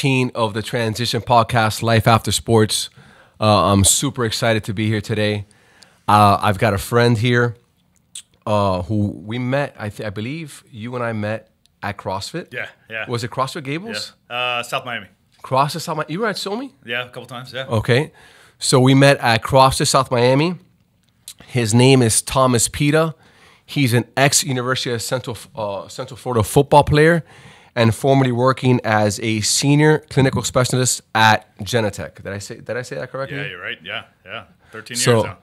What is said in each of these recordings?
15 of the Transition Podcast, Life After Sports. I'm super excited to be here today. I've got a friend here who we met, I believe you and I met at CrossFit. Yeah. Was it CrossFit Gables? Yeah. South Miami. CrossFit South Miami. You were at Somi? Yeah, a couple times, yeah. Okay. So we met at CrossFit South Miami. His name is Tom Pita. He's an ex-University of Central Florida football player and formerly working as a senior clinical specialist at Genetech. Did I say that correctly? Yeah, you're right. Yeah. 13 years So, now.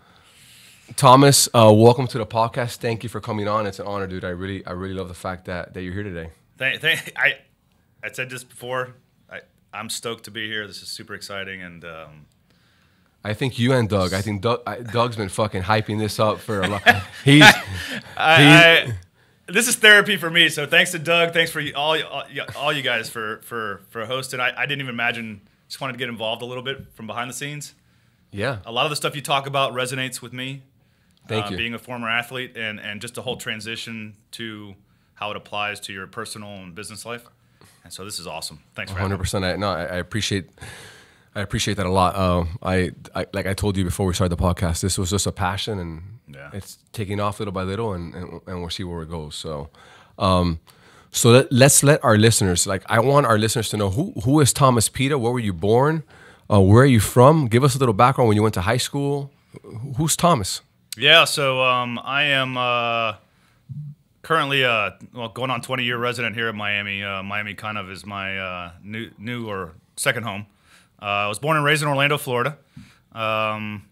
Thomas, welcome to the podcast. Thank you for coming on. It's an honor, dude. I really love the fact that you're here today. I said this before. I'm stoked to be here. This is super exciting, and I think you and Doug. I think Doug's been fucking hyping this up for a lot. This is therapy for me. So thanks to Doug. Thanks for all you guys for hosting. I didn't even imagine. Just wanted to get involved a little bit from behind the scenes. Yeah. A lot of the stuff you talk about resonates with me. Thank you. Being a former athlete and just the whole transition to how it applies to your personal and business life. And so this is awesome. Thanks for having me. 100%. I appreciate that a lot. I like I told you before we started the podcast, this was just a passion, and it's taking off little by little, and we'll see where it goes. So, let's let our listeners, I want our listeners to know who is Thomas Pita. Where were you born? Where are you from? Give us a little background when you went to high school. Who's Thomas? Yeah, so I am currently going on 20-year resident here in Miami. Miami kind of is my new or second home. I was born and raised in Orlando, Florida. Went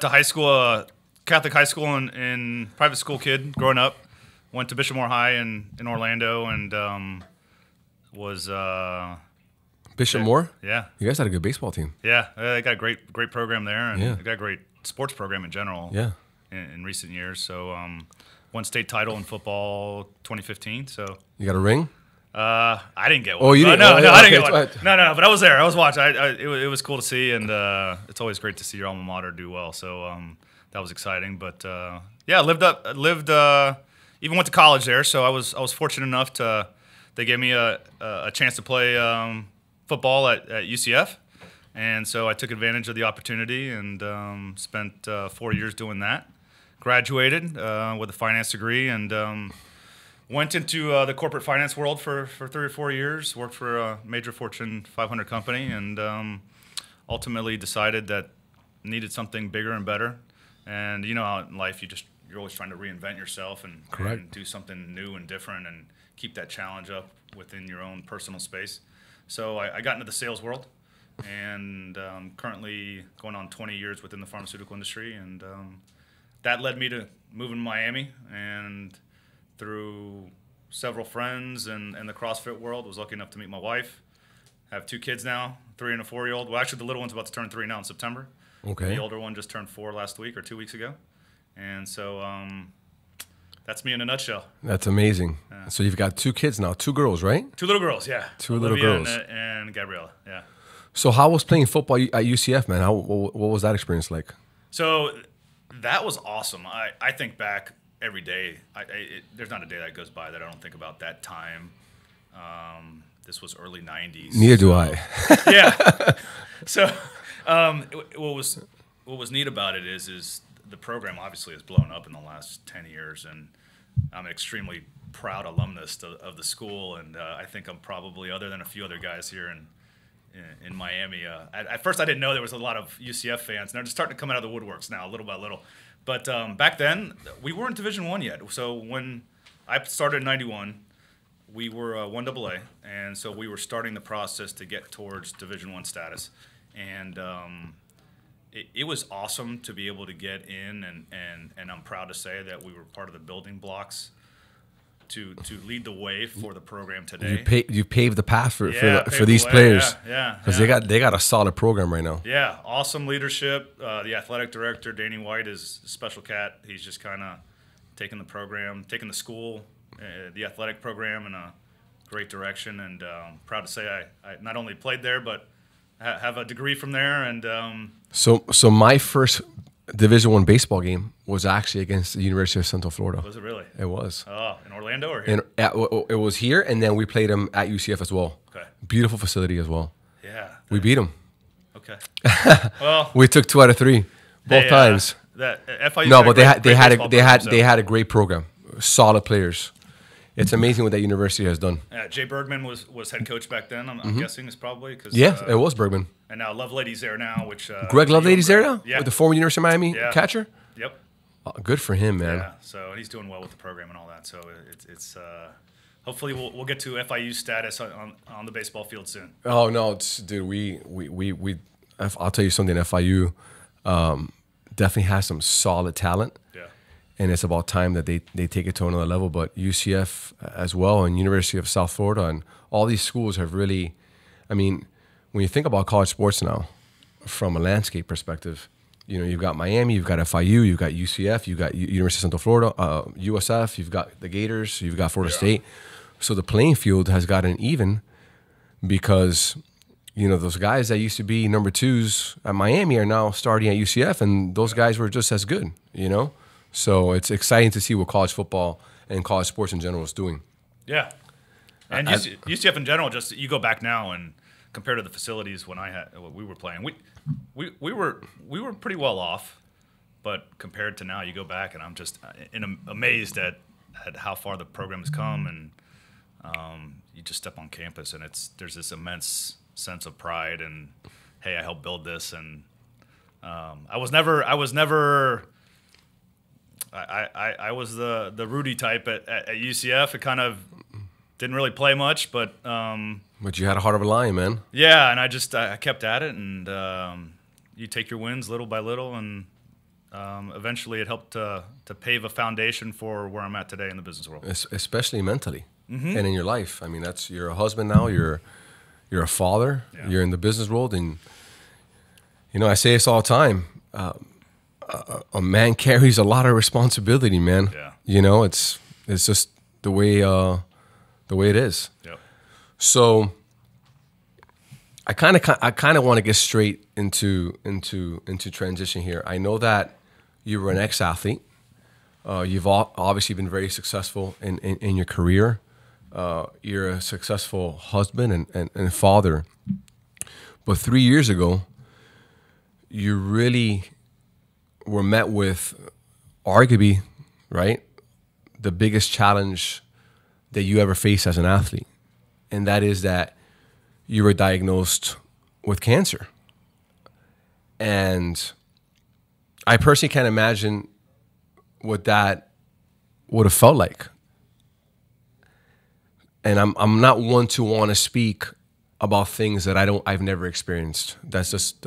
to high school, Catholic high school, and private school kid growing up. Went to Bishop Moore High in Orlando, and was Bishop Moore? Yeah. You guys had a good baseball team. Yeah, they got a great program there, and Yeah. they got a great sports program in general. Yeah. In recent years, so won state title in football 2015. So You got a ring? I didn't get one. Oh, you didn't? No, Oh, I yeah, didn't okay. get one. No, but I was there. I was watching. It was cool to see, and it's always great to see your alma mater do well. So that was exciting. But lived even went to college there. So I was fortunate enough they gave me a chance to play football at UCF, and so I took advantage of the opportunity and spent 4 years doing that. Graduated with a finance degree and went into the corporate finance world for 3 or 4 years. Worked for a major Fortune 500 company, and ultimately decided that needed something bigger and better. And you know how in life you're always trying to reinvent yourself and do something new and different and keep that challenge up within your own personal space. So I got into the sales world, and currently going on 20 years within the pharmaceutical industry, and that led me to moving to Miami, and through several friends and the CrossFit world, was lucky enough to meet my wife. Have 2 kids now, 3 and a 4-year-old. Well, actually, the little one's about to turn 3 now in September. Okay. The older one just turned 4 last week or 2 weeks ago. And so that's me in a nutshell. That's amazing. Yeah. So you've got 2 kids now, 2 girls, right? 2 little girls, yeah. 2 little girls. And Gabriella, yeah. So how was playing football at UCF, man? What was that experience like? So that was awesome. I think back every day. There's not a day that goes by that I don't think about that time. This was early 90s. Neither do I. Yeah. So what was neat about it is the program obviously has blown up in the last 10 years, and I'm an extremely proud alumnus of the school, and I think I'm probably, other than a few other guys here in Miami. At first, I didn't know there was a lot of UCF fans, and they're just starting to come out of the woodworks now, little by little. But back then, we weren't Division I yet. So when I started in '91, we were 1AA, and so we were starting the process to get towards Division I status. And it was awesome to be able to get in, and I'm proud to say that we were part of the building blocks to lead the way for the program today. You paved the path for these players. Yeah. Because they got a solid program right now. Yeah, awesome leadership. The athletic director, Danny White, is a special cat. He's just kind of taking the school, the athletic program in a great direction. And proud to say I not only played there, but have a degree from there. And so my first Division I baseball game was actually against the University of Central Florida. Was it really? It was. Oh, in Orlando or here? It was here, and then we played them at UCF as well. Okay. Beautiful facility as well. Yeah. We beat them. Okay. Well, We took 2 out of 3 both times. That FIU. No, but they had a a great program, solid players. It's amazing what that university has done. Jay Bergman was head coach back then. I'm guessing is probably because It was Bergman. and now Lovelady's there now. Which Greg Lovelady's there now, Yeah. with the former University of Miami catcher. Yep. Oh, good for him, man. Yeah. So he's doing well with the program and all that. So it's hopefully we'll get to FIU status on the baseball field soon. Oh no, dude, I'll tell you something. FIU definitely has some solid talent. Yeah. And it's about time that they take it to another level. But UCF as well, and University of South Florida, and all these schools have really, I mean, when you think about college sports now, from a landscape perspective, you know, you've got Miami, you've got FIU, you've got UCF, you've got University of Central Florida, USF, you've got the Gators, you've got Florida State. So the playing field has gotten even because, you know, those guys that used to be number 2s at Miami are now starting at UCF, and those guys were just as good, you know? So it's exciting to see what college football and college sports in general is doing. Yeah. And UCF in general, just you go back now and compared to the facilities when we were playing, we were pretty well off, but compared to now, you go back and I'm just amazed at how far the program has come, and you just step on campus and there's this immense sense of pride and hey, I helped build this, and I was the Rudy type at UCF. It kind of didn't really play much, but you had a heart of a lion, man. Yeah, and I kept at it, and you take your wins little by little, and eventually it helped to pave a foundation for where I'm at today in the business world. Especially mentally and in your life. I mean, you're a husband now. You're a father. Yeah. You're in the business world, and you know I say this all the time. A man carries a lot of responsibility, man. Yeah. You know, it's just the way it is. Yep. So I kind of want to get straight into transition here. I know that you were an ex-athlete. You've obviously been very successful in your career. You're a successful husband and father. But 3 years ago, you really were met with arguably, right, the biggest challenge that you ever faced as an athlete. And that is that you were diagnosed with cancer. And I personally can't imagine what that would have felt like. And I'm not one to want to speak about things that I've never experienced. That's just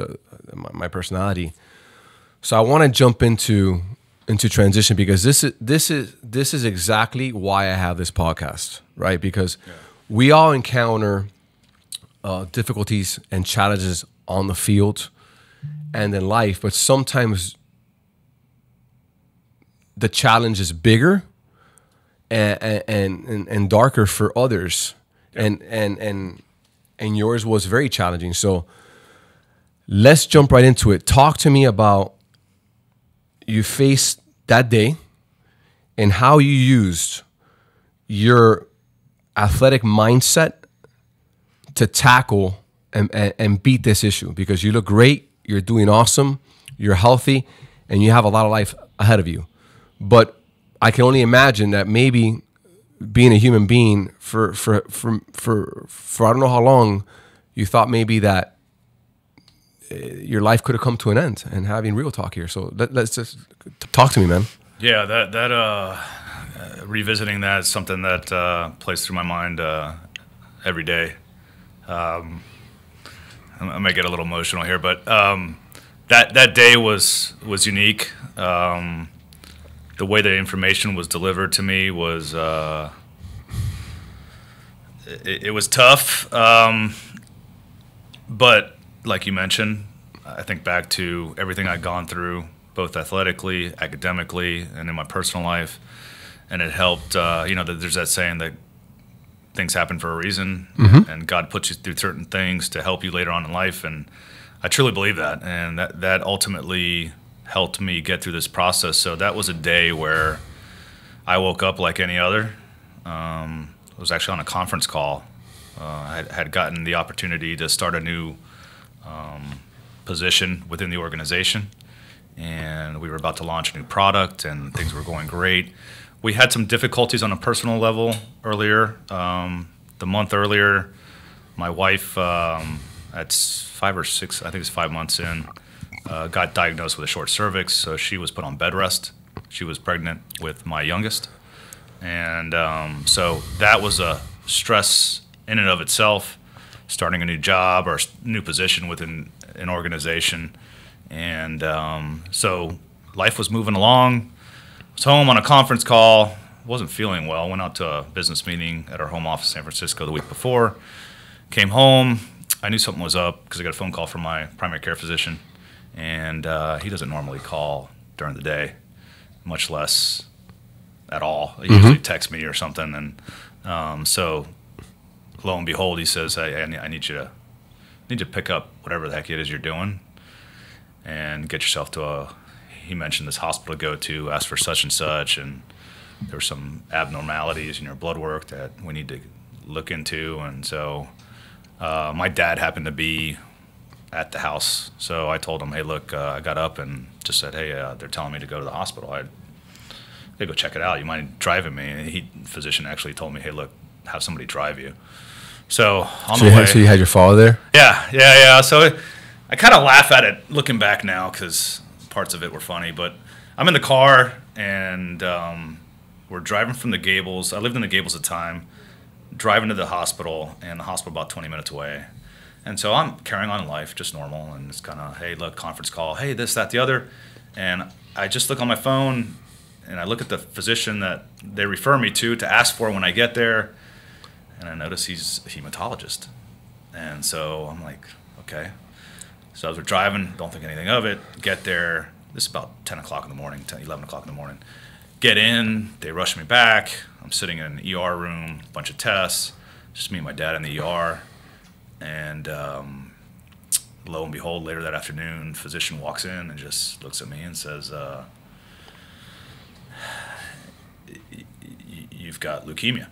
my personality. So I want to jump into transition because this is exactly why I have this podcast, right? Because we all encounter difficulties and challenges on the field and in life, but sometimes the challenge is bigger and darker for others, and yours was very challenging. So let's jump right into it. Talk to me about you faced that day and how you used your athletic mindset to tackle and beat this issue, because you look great, you're doing awesome, you're healthy, and you have a lot of life ahead of you. But I can only imagine that maybe being a human being for I don't know how long, you thought maybe that your life could have come to an end, and having real talk here. So let's just talk to me, man. Yeah, that revisiting that is something that plays through my mind every day. I may get a little emotional here, but that day was unique. The way the information was delivered to me was it was tough, but like you mentioned, I think back to everything I'd gone through, both athletically, academically, and in my personal life, and it helped. There's that saying that things happen for a reason, and God puts you through certain things to help you later on in life, and I truly believe that, and that ultimately helped me get through this process. So that was a day where I woke up like any other. I was actually on a conference call I had gotten the opportunity to start a new position within the organization, and we were about to launch a new product, and things were going great. We had some difficulties on a personal level earlier. The month earlier, my wife, at 5 or 6, I think it's 5 months in, got diagnosed with a short cervix, so she was put on bed rest. She was pregnant with my youngest. And so that was a stress in and of itself, starting a new job or new position within an organization. And so life was moving along. I was home on a conference call, wasn't feeling well, went out to a business meeting at our home office in San Francisco the week before. Came home, I knew something was up because I got a phone call from my primary care physician, and he doesn't normally call during the day, much less at all. He usually texts me or something, and so lo and behold, he says, "Hey, I need you to pick up whatever the heck it is you're doing, and get yourself to a." He mentioned this hospital to go to, ask for such and such, and there were some abnormalities in your blood work that we need to look into, and so. My dad happened to be at the house, so I told him, "Hey, look, I got up and just said, hey, they're telling me to go to the hospital. I'd go check it out. You mind driving me?" And the physician actually told me, "Hey, look, have somebody drive you." So on the way, So you had your father there? Yeah. So I kind of laugh at it looking back now because parts of it were funny. But I'm in the car and we're driving from the Gables. I lived in the Gables at the time. Driving to the hospital, and the hospital about 20 minutes away. And so I'm carrying on in life, just normal, and it's kind of, hey, look, conference call, hey, this, that, the other. And I just look on my phone, and I look at the physician that they refer me to ask for when I get there, and I notice he's a hematologist. And so I'm like, okay. So as we're driving, don't think anything of it, get there. This is about 10 o'clock in the morning, 11 o'clock in the morning. Get in, they rush me back. I'm sitting in an ER room, a bunch of tests, just me and my dad in the ER. And lo and behold, later that afternoon, physician walks in and just looks at me and says, "You've got leukemia."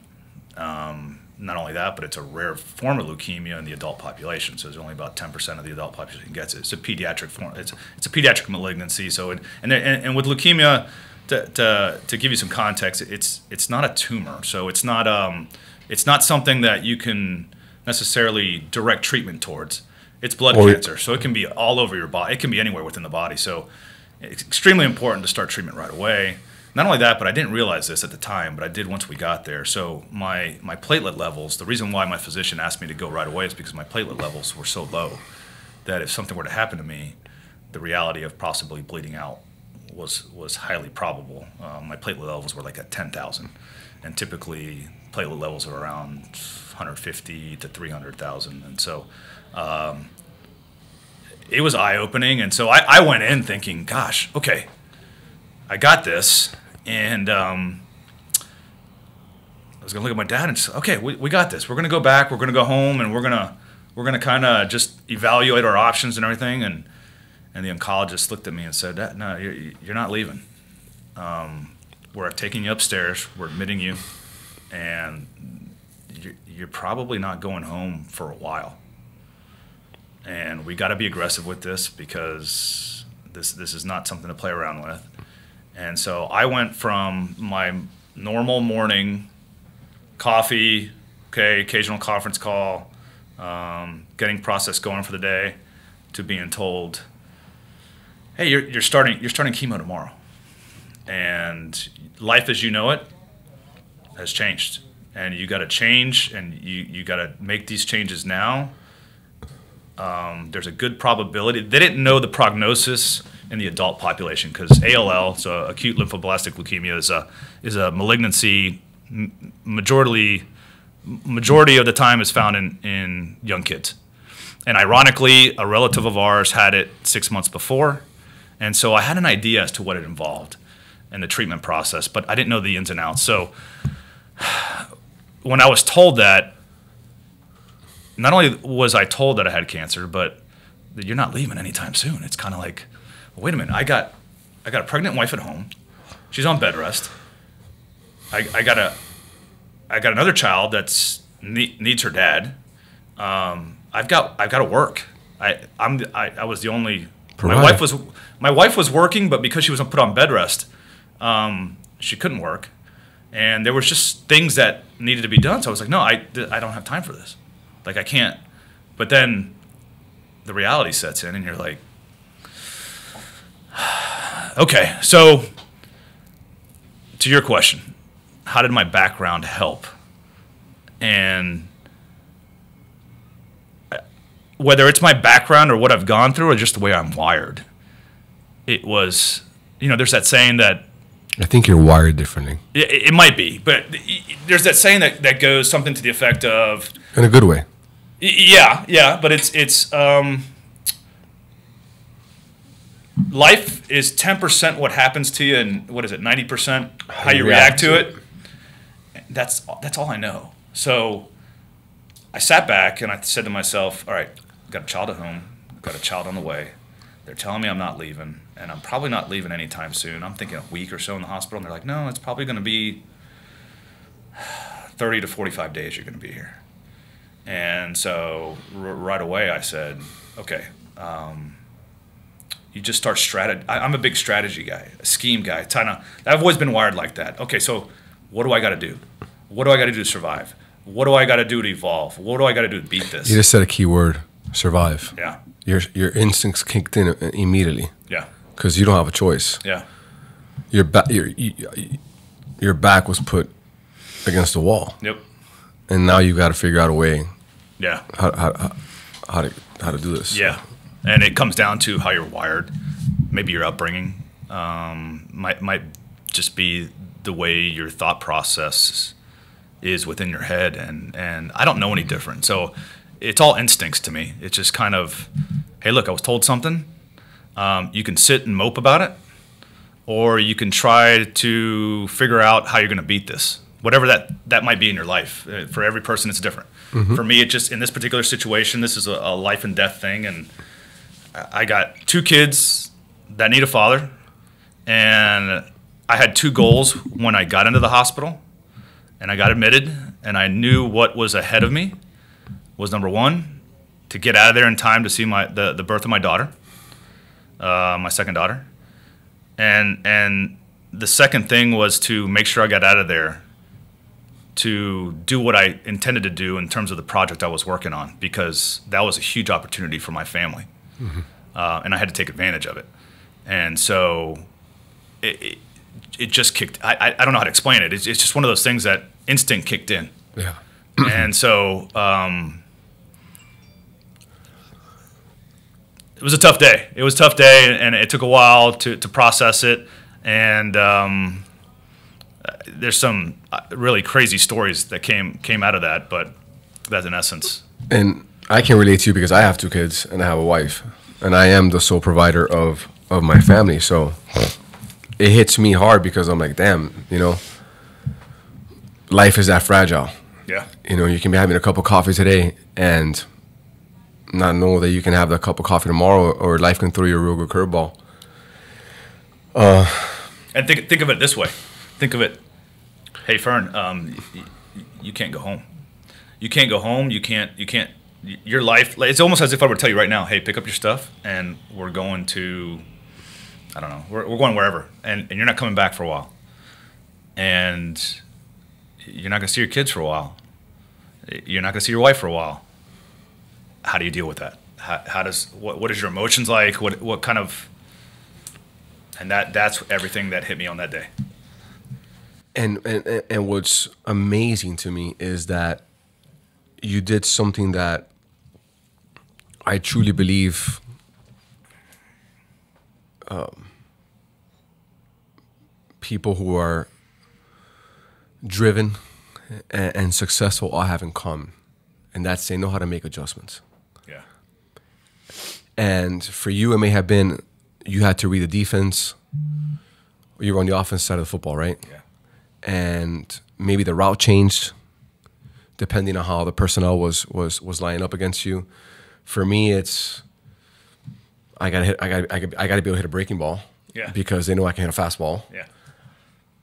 Not only that, but it's a rare form of leukemia in the adult population. So there's only about 10% of the adult population gets it. It's a pediatric form. It's a pediatric malignancy. So and with leukemia, to give you some context, it's not a tumor, so it's not something that you can necessarily direct treatment towards. It's blood cancer, so it can be all over your body. It can be anywhere within the body. So it's extremely important to start treatment right away. Not only that, but I didn't realize this at the time, but I did once we got there. So my platelet levels, the reason why my physician asked me to go right away is because my platelet levels were so low that if something were to happen to me, the reality of possibly bleeding out was highly probable. My platelet levels were like at 10,000, and typically platelet levels are around 150 to 300,000, and so it was eye-opening. And so I went in thinking, gosh, okay, I got this, and I was gonna look at my dad and say, okay, we got this. We're gonna go back. We're gonna go home, and we're gonna kind of just evaluate our options and everything. And the oncologist looked at me and said, "No, you're not leaving. We're taking you upstairs. We're admitting you, and you're probably not going home for a while. And we got to be aggressive with this because this is not something to play around with." And so I went from my normal morning coffee, occasional conference call, getting process going for the day, to being told, "Hey, you're starting chemo tomorrow, and life as you know it has changed, and you got to change, and you got to make these changes now. There's a good probability." They didn't know the prognosis in the adult population because ALL, so acute lymphoblastic leukemia, is a malignancy. Majority of the time is found in young kids, and ironically, a relative of ours had it 6 months before. And so I had an idea as to what it involved in the treatment process, but I didn't know the ins and outs. So when I was told that, not only was I told that I had cancer, but that you're not leaving anytime soon. It's kind of like, well, wait a minute, I got a pregnant wife at home. She's on bed rest. I got another child that's needs her dad. I've got to work. I was the only. My wife was working, but because she was put on bed rest, she couldn't work, and there was just things that needed to be done. So I was like, no, I don't have time for this. Like, I can't. But then the reality sets in, and you're like, okay. So to your question, how did my background help? And whether it's my background or what I've gone through or just the way I'm wired, it was, there's that saying that, I think you're wired differently. It might be, but there's that saying that goes something to the effect of, in a good way. Yeah, but it's life is 10% what happens to you, and what is it, 90% how you react to it. That's all I know. So I sat back and I said to myself, all right, I've got a child at home, I've got a child on the way. They're telling me I'm not leaving, and I'm probably not leaving anytime soon. I'm thinking a week or so in the hospital, and they're like, no, it's probably going to be 30 to 45 days you're going to be here. And so right away I said, okay, you just start I'm a big strategy guy, a scheme guy. I've always been wired like that. Okay, so what do I got to do? What do I got to do to survive? What do I got to do to evolve? What do I got to do to beat this? You just said a key word, survive. Yeah. Your instincts kicked in immediately. Yeah. Because you don't have a choice. Yeah. Your back was put against the wall. Yep. And now you got to figure out a way. Yeah. How to do this. Yeah. And it comes down to how you're wired. Maybe your upbringing might just be the way your thought process is within your head, and I don't know any different. So it's all instincts to me. It's just kind of, hey, look, I was told something. You can sit and mope about it, or you can try to figure out how you're going to beat this. Whatever that might be in your life. For every person, it's different. Mm-hmm. For me, it just, in this particular situation, this is a life and death thing, and I got 2 kids that need a father, and I had 2 goals when I got into the hospital and I got admitted, and I knew what was ahead of me was, number 1, to get out of there in time to see the birth of my daughter, my second daughter, and the second thing was to make sure I got out of there to do what I intended to do in terms of the project I was working on, because that was a huge opportunity for my family. Mm-hmm. And I had to take advantage of it. And so it just kicked. I don't know how to explain it. It's just one of those things that instinct kicked in. Yeah. And so it was a tough day. It was a tough day, and it took a while to process it. And there's some really crazy stories that came out of that, but that's in essence. And I can relate to you because I have 2 kids and I have a wife, and I am the sole provider of my family. So it hits me hard because I'm like, damn, life is that fragile. Yeah. You can be having a cup of coffee today and not know that you can have that cup of coffee tomorrow, or life can throw you a real good curveball. And think of it this way. Think of it, hey, Fern, you can't go home. You can't go home. You can't. Your life. It's almost as if I were to tell you right now, hey, pick up your stuff, and we're going to, I don't know, we're going wherever, and you're not coming back for a while, and you're not going to see your kids for a while. You're not going to see your wife for a while. How do you deal with that? What is your emotions like? What kind of, and that's everything that hit me on that day. And what's amazing to me is that you did something that I truly believe people who are driven and successful all have in common, and that's they know how to make adjustments. Yeah. And for you, it may have been you had to read the defense. You were on the offense side of the football, right? Yeah. And maybe the route changed depending on how the personnel was lining up against you. For me, it's I gotta be able to hit a breaking ball, because they know I can hit a fastball. Yeah.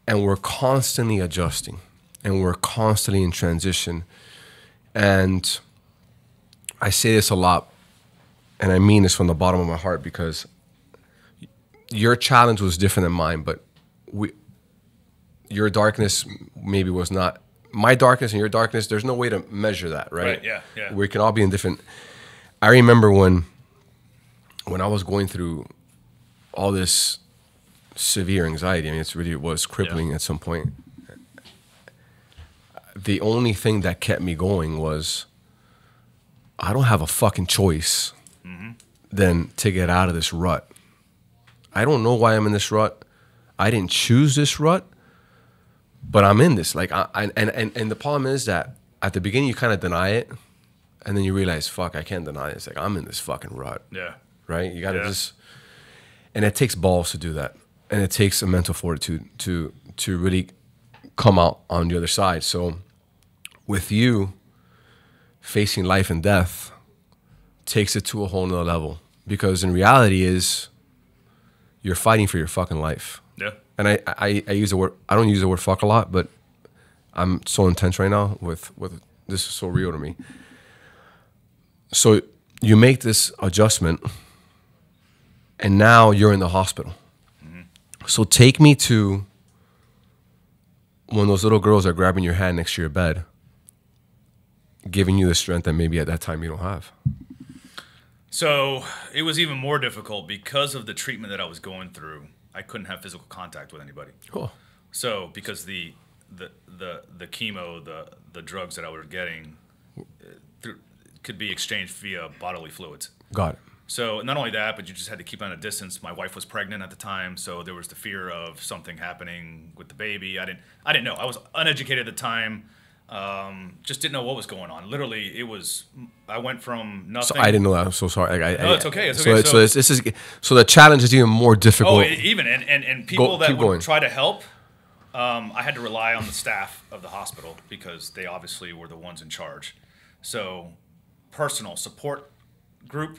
And we're constantly adjusting, and we're constantly in transition. And I say this a lot, and I mean this from the bottom of my heart, because your challenge was different than mine, but your darkness maybe was not my darkness, and your darkness, there's no way to measure that, right? Right, yeah, yeah. We can all be in different. I remember when I was going through all this severe anxiety. I mean, it was crippling at some point. The only thing that kept me going was, I don't have a fucking choice than to get out of this rut. I don't know why I'm in this rut. I didn't choose this rut, but I'm in this. Like, and the problem is that at the beginning you kind of deny it, and then you realize, fuck, I can't deny it. It's like, I'm in this fucking rut. Yeah. Right? You got to just, and it takes balls to do that, and it takes a mental fortitude to really come out on the other side. So, with you, facing life and death takes it to a whole nother level, because in reality is you're fighting for your fucking life. Yeah. And I use the word, I don't use the word fuck a lot, but I'm so intense right now with this is so real to me. So you make this adjustment, and now you're in the hospital. So take me to when those little girls are grabbing your hand next to your bed, giving you the strength that maybe at that time you don't have. So it was even more difficult because of the treatment that I was going through. I couldn't have physical contact with anybody. Cool. So because the chemo, the drugs that I was getting could be exchanged via bodily fluids. Got it. So not only that, but you just had to keep on a distance. My wife was pregnant at the time, so there was the fear of something happening with the baby. I didn't know. I was uneducated at the time. Just didn't know what was going on. Literally, I went from nothing. So I didn't know that. I'm so sorry. No, it's okay. It's okay. So the challenge is even more difficult. Oh, even and people that would try to help, I had to rely on the staff of the hospital because they obviously were the ones in charge. So, personal support group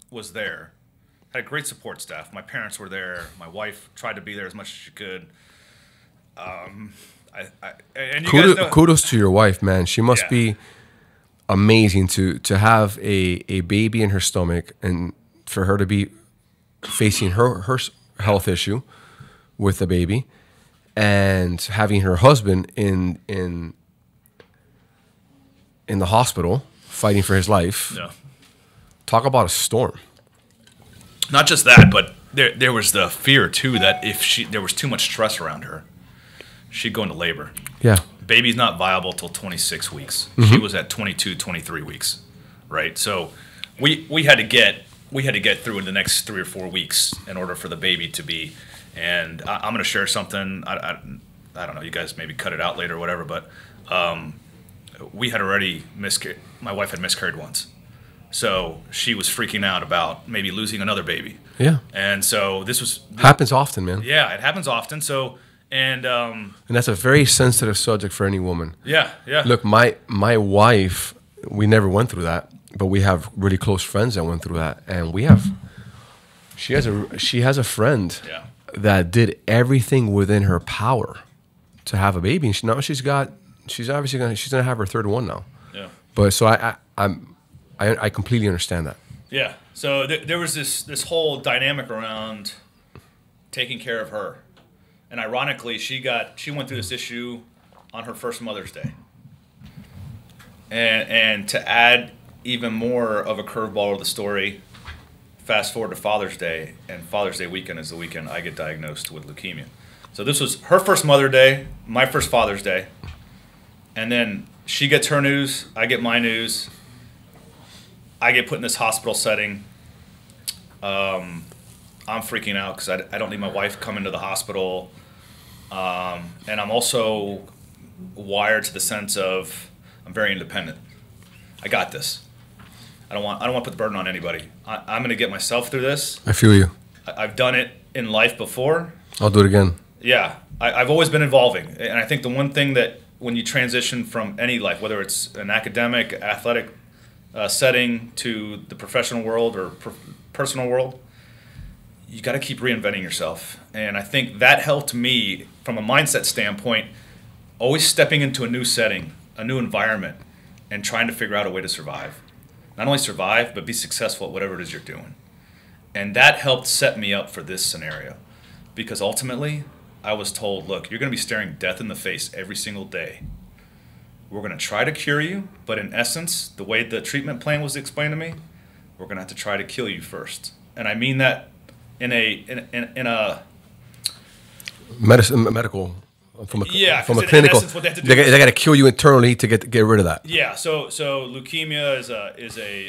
was there. Had a great support staff. My parents were there. My wife tried to be there as much as she could. And you guys know, kudos to your wife, man. She must be amazing to have a baby in her stomach, and for her to be facing her health issue with the baby, and having her husband in the hospital fighting for his life. Yeah. Talk about a storm. Not just that, but there was the fear too that if there was too much stress around her, she'd go into labor. Yeah. Baby's not viable till 26 weeks. Mm-hmm. She was at 22, 23 weeks, right? So we had to get through the next 3 or 4 weeks in order for the baby to be. And I'm going to share something. I don't know. You guys maybe cut it out later or whatever, but we had already miscarried. My wife had miscarried once. So she was freaking out about maybe losing another baby. Yeah. And so happens often, man. Yeah, it happens often. So and that's a very sensitive subject for any woman. Yeah, yeah. Look, my wife, we never went through that, but we have really close friends that went through that, and she has a friend that did everything within her power to have a baby, and now she's gonna have her third one now. Yeah. But so I completely understand that. Yeah. So there was this whole dynamic around taking care of her. And ironically, she went through this issue on her first Mother's Day. And to add even more of a curveball to the story, fast forward to Father's Day, and Father's Day weekend is the weekend I get diagnosed with leukemia. So this was her first Mother's Day, my first Father's Day, and then she gets her news, I get my news, I get put in this hospital setting. I'm freaking out because I don't need my wife coming to the hospital. And I'm also wired to the sense of I'm very independent. I got this. I don't want to put the burden on anybody. I'm going to get myself through this. I feel you. I've done it in life before. I'll do it again. Yeah. I've always been evolving. And I think the one thing that when you transition from any life, whether it's an academic, athletic setting to the professional world or personal world, you got to keep reinventing yourself. And I think that helped me from a mindset standpoint, always stepping into a new setting, a new environment, and trying to figure out a way to survive. Not only survive, but be successful at whatever it is you're doing. And that helped set me up for this scenario. Because ultimately, I was told, look, you're going to be staring death in the face every single day. We're going to try to cure you, but in essence, the way the treatment plan was explained to me, we're going to have to try to kill you first. And I mean that in a medical, from a clinical. In essence, what they have to do they got to kill you internally to get rid of that. Yeah. So leukemia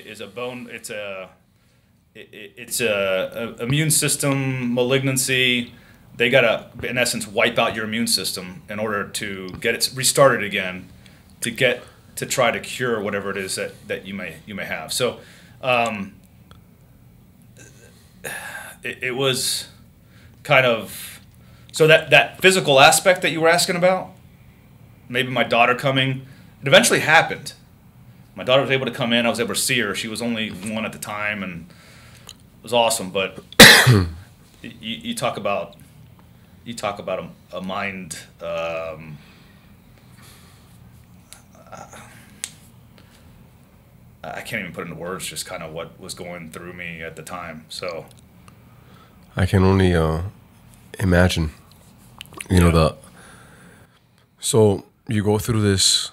is a bone. It's a immune system malignancy. They got to, in essence, wipe out your immune system in order to get it restarted again, to try to cure whatever it is that you may have. So it was kind of, so that physical aspect that you were asking about, maybe my daughter coming, it eventually happened. My daughter was able to come in. I was able to see her. She was only 1 at the time, and it was awesome. But you talk about a mind. I can't even put into words just kind of what was going through me at the time. So I can only imagine. So you go through this.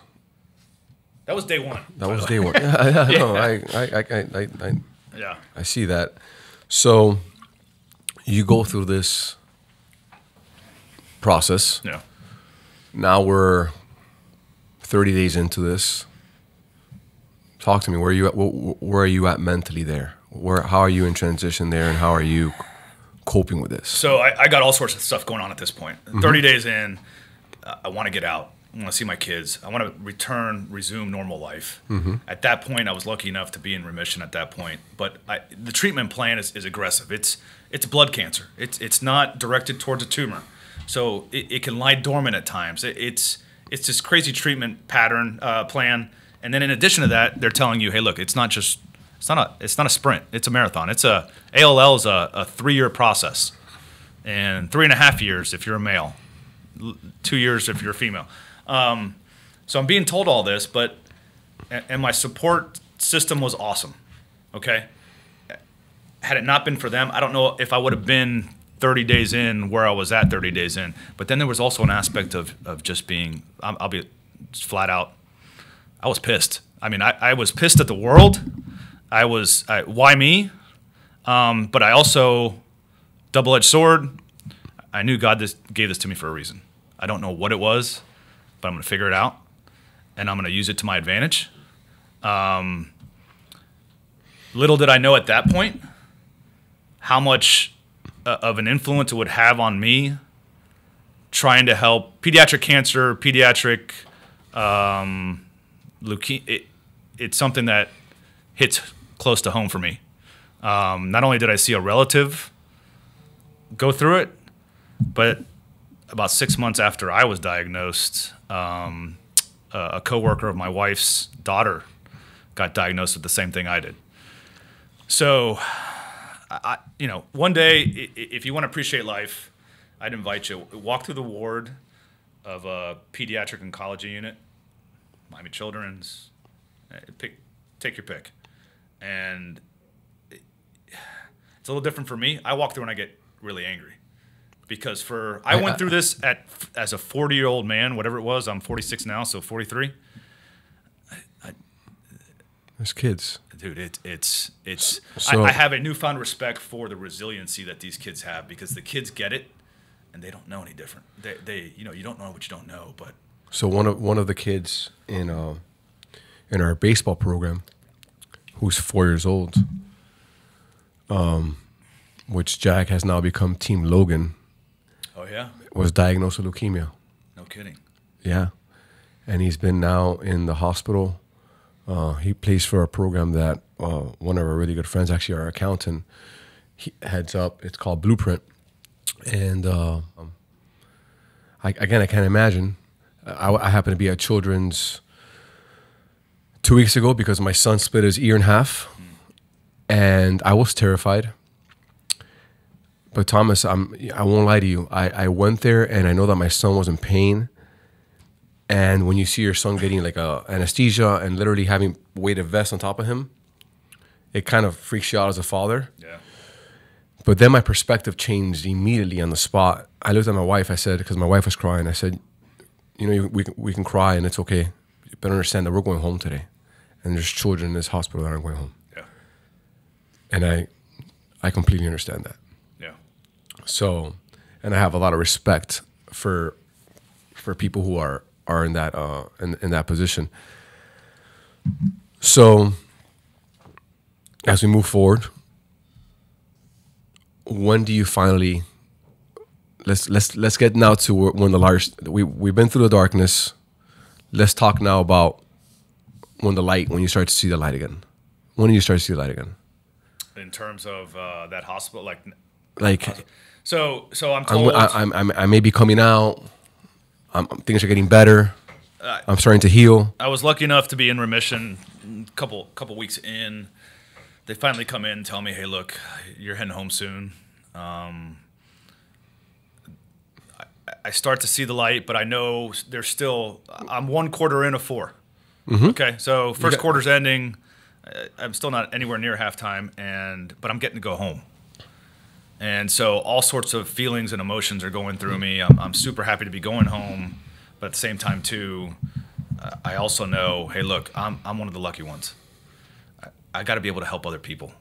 That was day one. That was day one. Yeah, no, I see that. So you go through this process. Yeah. Now we're 30 days into this. Talk to me. Where are you at mentally there? How are you in transition there, and how are you coping with this? So I got all sorts of stuff going on at this point. 30 days in, I want to get out. I want to see my kids. I want to resume normal life. At that point, I was lucky enough to be in remission at that point. But the treatment plan is aggressive. It's blood cancer. It's not directed towards a tumor, so it can lie dormant at times. It's this crazy treatment pattern plan. And then in addition to that, they're telling you, hey, look, it's not a sprint. It's a marathon. ALL is a 3-year process, and 3.5 years if you're a male, 2 years if you're a female. So I'm being told all this, and my support system was awesome. Okay, had it not been for them, I don't know if I would have been 30 days in where I was at 30 days in. But then there was also an aspect of just being, I'll be just flat out, I was pissed. I mean, I was pissed at the world. Why me? But I also, double-edged sword, I knew God gave this to me for a reason. I don't know what it was, but I'm going to figure it out, and I'm going to use it to my advantage. Little did I know at that point how much of an influence it would have on me trying to help pediatric cancer, pediatric leukemia. It's something that hits close to home for me. Not only did I see a relative go through it, but about 6 months after I was diagnosed, a coworker of my wife's daughter got diagnosed with the same thing I did. So, one day, if you want to appreciate life, I'd invite you walk through the ward of a pediatric oncology unit, Miami Children's. Take your pick, and it's a little different for me. I walk through and I get really angry because I went through this as a 40-year-old man, whatever it was. I'm 46 now, so 43. There's kids, dude. It's. So, I have a newfound respect for the resiliency that these kids have because the kids get it, and they don't know any different. They you don't know what you don't know. But so one of the kids in our baseball program, who's 4 years old, which JAG has now become Team Logan. Oh yeah. Was diagnosed with leukemia. No kidding. Yeah, and he's been now in the hospital. He plays for a program that one of our really good friends, actually our accountant, heads up. It's called Blueprint. And I can't imagine. I happen to be at Children's 2 weeks ago because my son split his ear in half. And I was terrified. But Thomas, I won't lie to you. I went there and I know that my son was in pain. And when you see your son getting like a anesthesia and literally having weighted vest on top of him, it kind of freaks you out as a father. Yeah. But then my perspective changed immediately on the spot. I looked at my wife. I said, because my wife was crying, I said, you know, we can cry and it's okay. You better understand that we're going home today. And there's children in this hospital that aren't going home. Yeah. And I completely understand that. Yeah. So, and I have a lot of respect for people who are in that in that position. So, as we move forward, when do you finally? Let's get now to when the largest we've been through the darkness. Let's talk now about when you start to see the light again. When do you start to see the light again? In terms of that hospital, like. So I'm told I may be coming out. Things are getting better. I'm starting to heal. I was lucky enough to be in remission. Couple weeks in, they finally come in and tell me, "Hey, look, you're heading home soon." I start to see the light, but I know there's still. I'm 1 quarter in of 4. Mm-hmm. Okay, so first quarter's ending. I'm still not anywhere near halftime, but I'm getting to go home. And so all sorts of feelings and emotions are going through me. I'm super happy to be going home, but at the same time too, I also know, hey, look, I'm one of the lucky ones. I got to be able to help other people.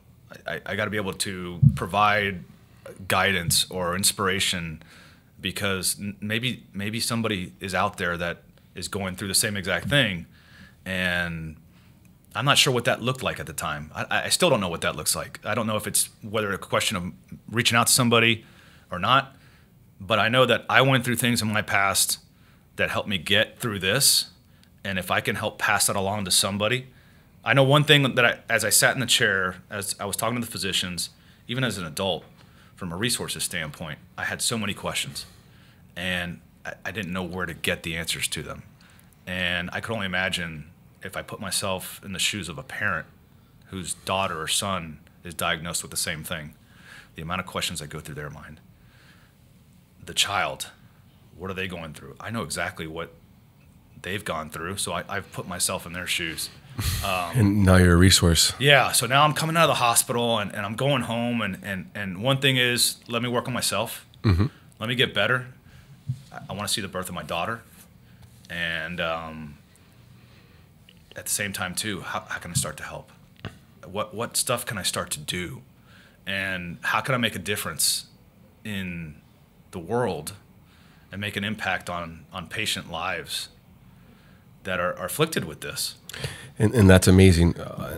I got to be able to provide guidance or inspiration, because maybe somebody is out there that is going through the same exact thing, and I'm not sure what that looked like at the time. I still don't know what that looks like. I don't know if it's whether a question of reaching out to somebody or not, but I know that I went through things in my past that helped me get through this, and if I can help pass that along to somebody. I know one thing that as I sat in the chair, as I was talking to the physicians, even as an adult, from a resources standpoint, I had so many questions, and I didn't know where to get the answers to them. And I could only imagine if I put myself in the shoes of a parent whose daughter or son is diagnosed with the same thing, the amount of questions that go through their mind. The child, what are they going through? I know exactly what they've gone through, so I've put myself in their shoes. And now you're a resource. Yeah, so now I'm coming out of the hospital and I'm going home, and one thing is, let me work on myself. Mm-hmm. Let me get better. I want to see the birth of my daughter. And at the same time too, how can I start to help? What stuff can I start to do? And how can I make a difference in the world and make an impact on patient lives that are afflicted with this? And that's amazing.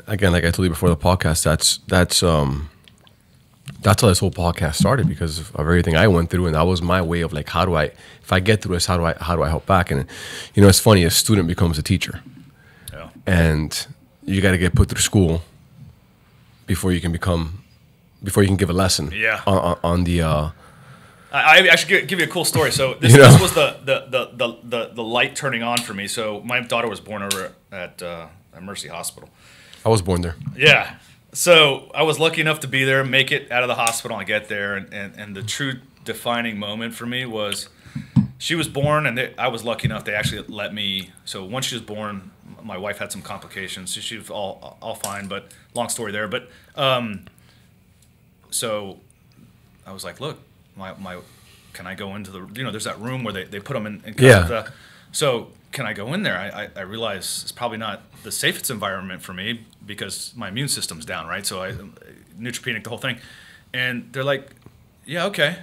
Again, like I told you before the podcast, that's how this whole podcast started, because of everything I went through, and that was my way of like, if I get through this, how do I help back? And you know, it's funny, a student becomes a teacher. Yeah. And you got to get put through school before you can give a lesson. Yeah. On the. I should give you a cool story. So this was the light turning on for me. So my daughter was born over at Mercy Hospital. I was born there. Yeah. So I was lucky enough to be there, make it out of the hospital, and get there. And the true defining moment for me was she was born, and I was lucky enough they actually let me. So once she was born, my wife had some complications. So she was all fine, but long story there. But so I was like, look, my can I go into the, there's that room where they put them in yeah. So can I go in there? I realize it's probably not the safest environment for me because my immune system's down, right? So neutropenic, the whole thing. And they're like, yeah, okay.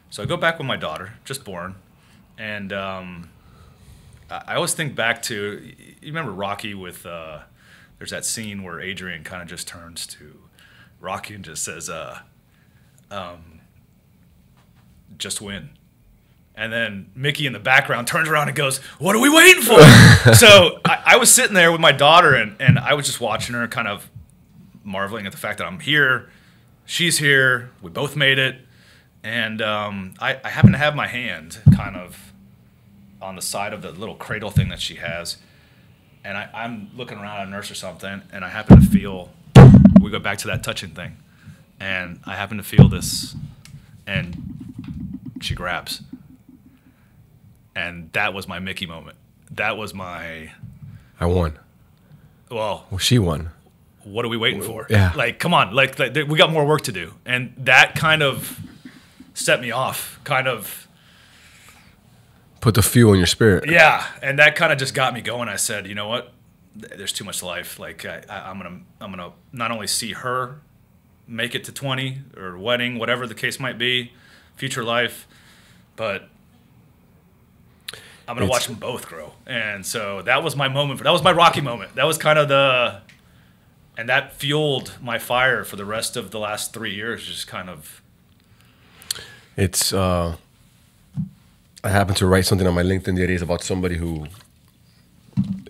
So I go back with my daughter, just born. And I always think back to, you remember Rocky with, there's that scene where Adrian kind of just turns to Rocky and just says, just win. And then Mickey in the background turns around and goes, what are we waiting for? So I was sitting there with my daughter, and I was just watching her, kind of marveling at the fact that I'm here, she's here, we both made it. And I happen to have my hand kind of on the side of the little cradle thing that she has. And I'm looking around at a nurse or something, and I happen to feel, we go back to that touching thing. And I happen to feel this, and she grabs. And that was my Mickey moment. that was my. I won. Well, she won. What are we waiting for? Yeah. Like, come on. Like we got more work to do. And that kind of set me off. Kind of put the fuel in your spirit. Yeah. And that kind of just got me going. I said, you know what? There's too much to life. Like I'm gonna not only see her make it to 20 or wedding, whatever the case might be, future life, but I'm going to watch them both grow. And so that was my moment. That was my Rocky moment. That was kind of and that fueled my fire for the rest of the last 3 years, just kind of. It's, I happened to write something on my LinkedIn the other days about somebody who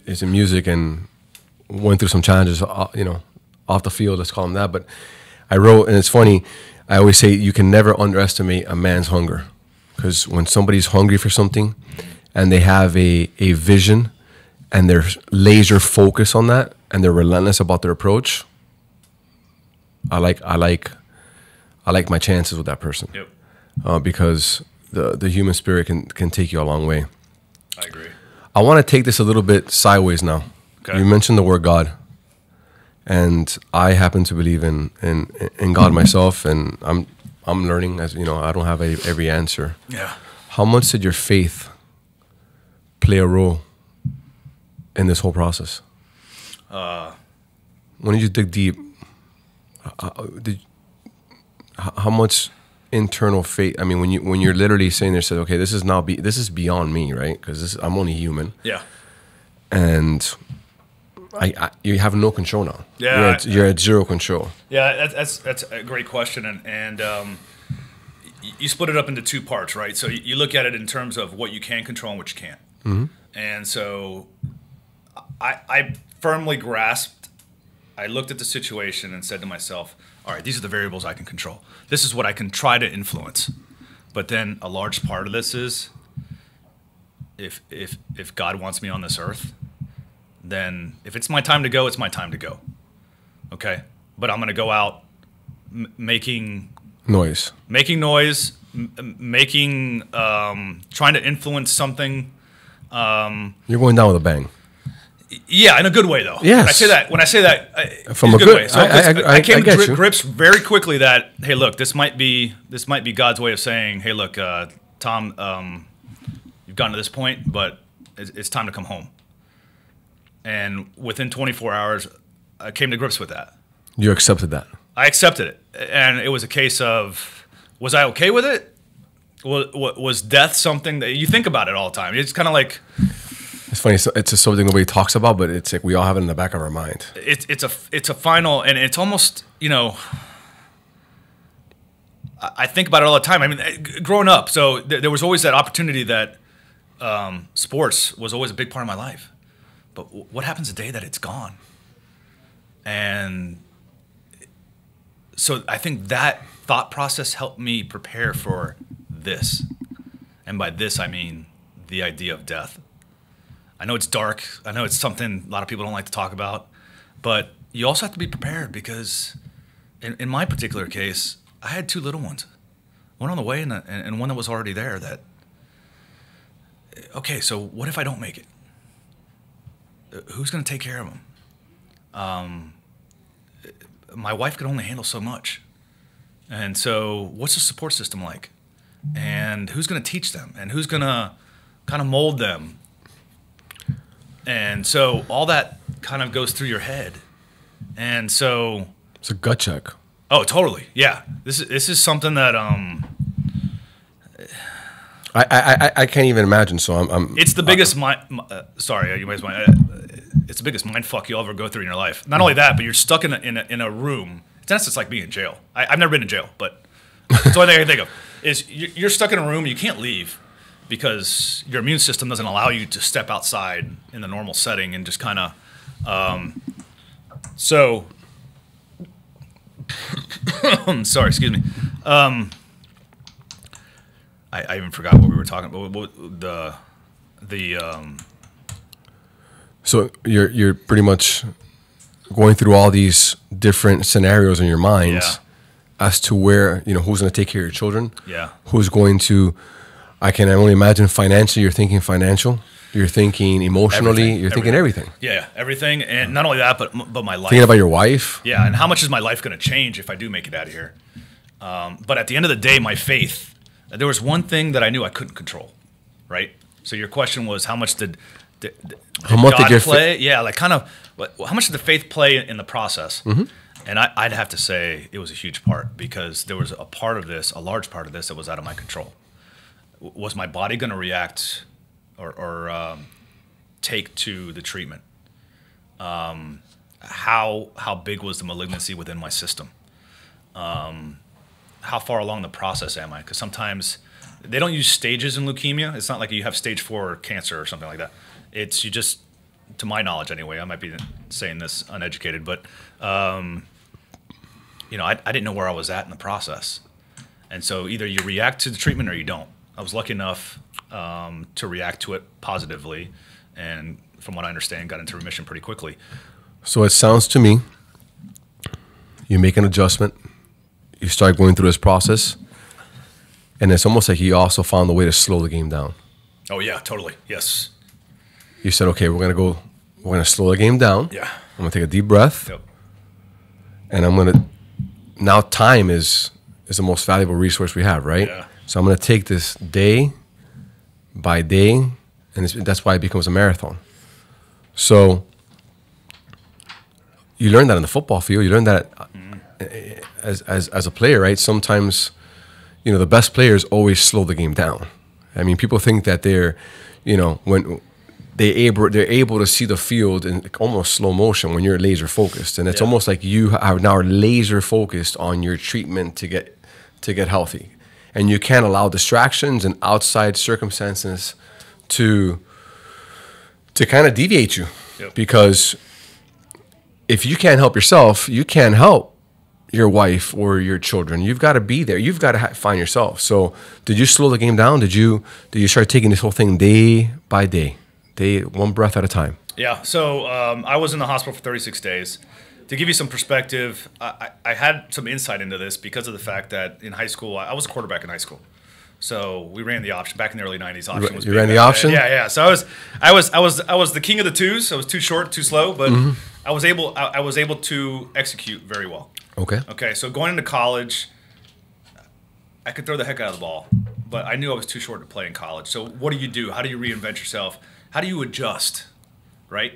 is in music and went through some challenges, off the field, let's call them that. But I wrote, and it's funny, I always say you can never underestimate a man's hunger. Because when somebody's hungry for something and they have a vision and they're laser focused on that and they're relentless about their approach, I like my chances with that person. Yep. Because the human spirit can take you a long way. I agree. I want to take this a little bit sideways now. Okay. You mentioned the word God. And I happen to believe in God myself, and I'm learning. As you know, I don't have every answer. Yeah. How much did your faith play a role in this whole process? When you dig deep, how much internal faith? I mean, when you're literally saying there, said, okay, this is beyond me, right? Because I'm only human. Yeah. And you have no control now. Yeah, you're at zero control. Yeah, that's a great question, and you split it up into two parts, right? So you look at it in terms of what you can control and what you can't. Mm-hmm. And so I firmly grasped. I looked at the situation and said to myself, "All right, these are the variables I can control. This is what I can try to influence." But then a large part of this is if God wants me on this earth, then if it's my time to go, it's my time to go. Okay? But I'm going to go out making noise, trying to influence something. You're going down with a bang. Yeah, in a good way, though. Yes. When I say that, from a good way. So I came to grips very quickly that, hey, look, this might be God's way of saying, hey, look, Tom, you've gotten to this point, but it's time to come home. And within 24 hours, I came to grips with that. You accepted that? I accepted it. And it was a case of, was I okay with it? Was death something that you think about it all the time? It's kind of like... It's funny. It's just something nobody talks about, but it's like we all have it in the back of our mind. It's a final, and it's almost, I think about it all the time. I mean, growing up, so there was always that opportunity that sports was always a big part of my life. But what happens the day that it's gone? And so I think that thought process helped me prepare for this. And by this, I mean the idea of death. I know it's dark. I know it's something a lot of people don't like to talk about. But you also have to be prepared because in my particular case, I had two little ones. One on the way and one that was already there that, okay, so what if I don't make it? Who's going to take care of them? My wife could only handle so much. And so what's the support system like? And who's going to teach them? And who's going to kind of mold them? And so all that kind of goes through your head. And so... It's a gut check. Oh, totally. Yeah. This is something that... I can't even imagine. So I'm it's the biggest sorry, you guys might. It's the biggest mind fuck you'll ever go through in your life. Not only that, but you're stuck in a room. It's like being in jail. I've never been in jail, but it's the only thing I can think of is you're stuck in a room. You can't leave because your immune system doesn't allow you to step outside in the normal setting and just kind of. So, sorry, excuse me. I even forgot what we were talking about. So you're pretty much going through all these different scenarios in your minds as to where, who's going to take care of your children. Yeah. Who's going to, I can only imagine financially, you're thinking financial. You're thinking emotionally. You're thinking everything. Yeah, everything, and not only that, but my life. Thinking about your wife. Yeah, and how much is my life going to change if I do make it out of here? But at the end of the day, my faith. There was one thing that I knew I couldn't control, right? So your question was, how much did God play? Yeah, like kind of. How much did the faith play in the process? Mm-hmm. And I'd have to say it was a huge part, because there was a large part of this that was out of my control. Was my body going to react or take to the treatment? How big was the malignancy within my system? How far along the process am I? Because sometimes they don't use stages in leukemia. It's not like you have stage 4 cancer or something like that. It's you just, to my knowledge anyway, I might be saying this uneducated, but I didn't know where I was at in the process. And so either you react to the treatment or you don't. I was lucky enough to react to it positively, and from what I understand, got into remission pretty quickly. So it sounds to me, you make an adjustment, you start going through this process, and it's almost like you also found a way to slow the game down. Oh yeah, totally. Yes. You said, okay, we're gonna slow the game down. Yeah. I'm gonna take a deep breath. Yep. And now time is the most valuable resource we have, right? Yeah. So I'm gonna take this day by day, and that's why it becomes a marathon. So you learn that in the football field. You learn that as a player, right? Sometimes, the best players always slow the game down. I mean, people think that when they're able to see the field in almost slow motion when you're laser focused, and it's almost like you are now laser focused on your treatment to get healthy, and you can't allow distractions and outside circumstances to kind of deviate you, because if you can't help yourself, you can't help your wife or your children. You've got to be there. You've got to find yourself. So did you slow the game down? Did you start taking this whole thing day by day, one breath at a time? Yeah. So I was in the hospital for 36 days. To give you some perspective, I had some insight into this because of the fact that in high school, I was a quarterback in high school. So we ran the option back in the early '90s. Option was you ran the option? Yeah. So I was the king of the twos. I was too short, too slow, but I was able to execute very well. Okay. So going into college, I could throw the heck out of the ball, but I knew I was too short to play in college. So what do? How do you reinvent yourself? How do you adjust, right?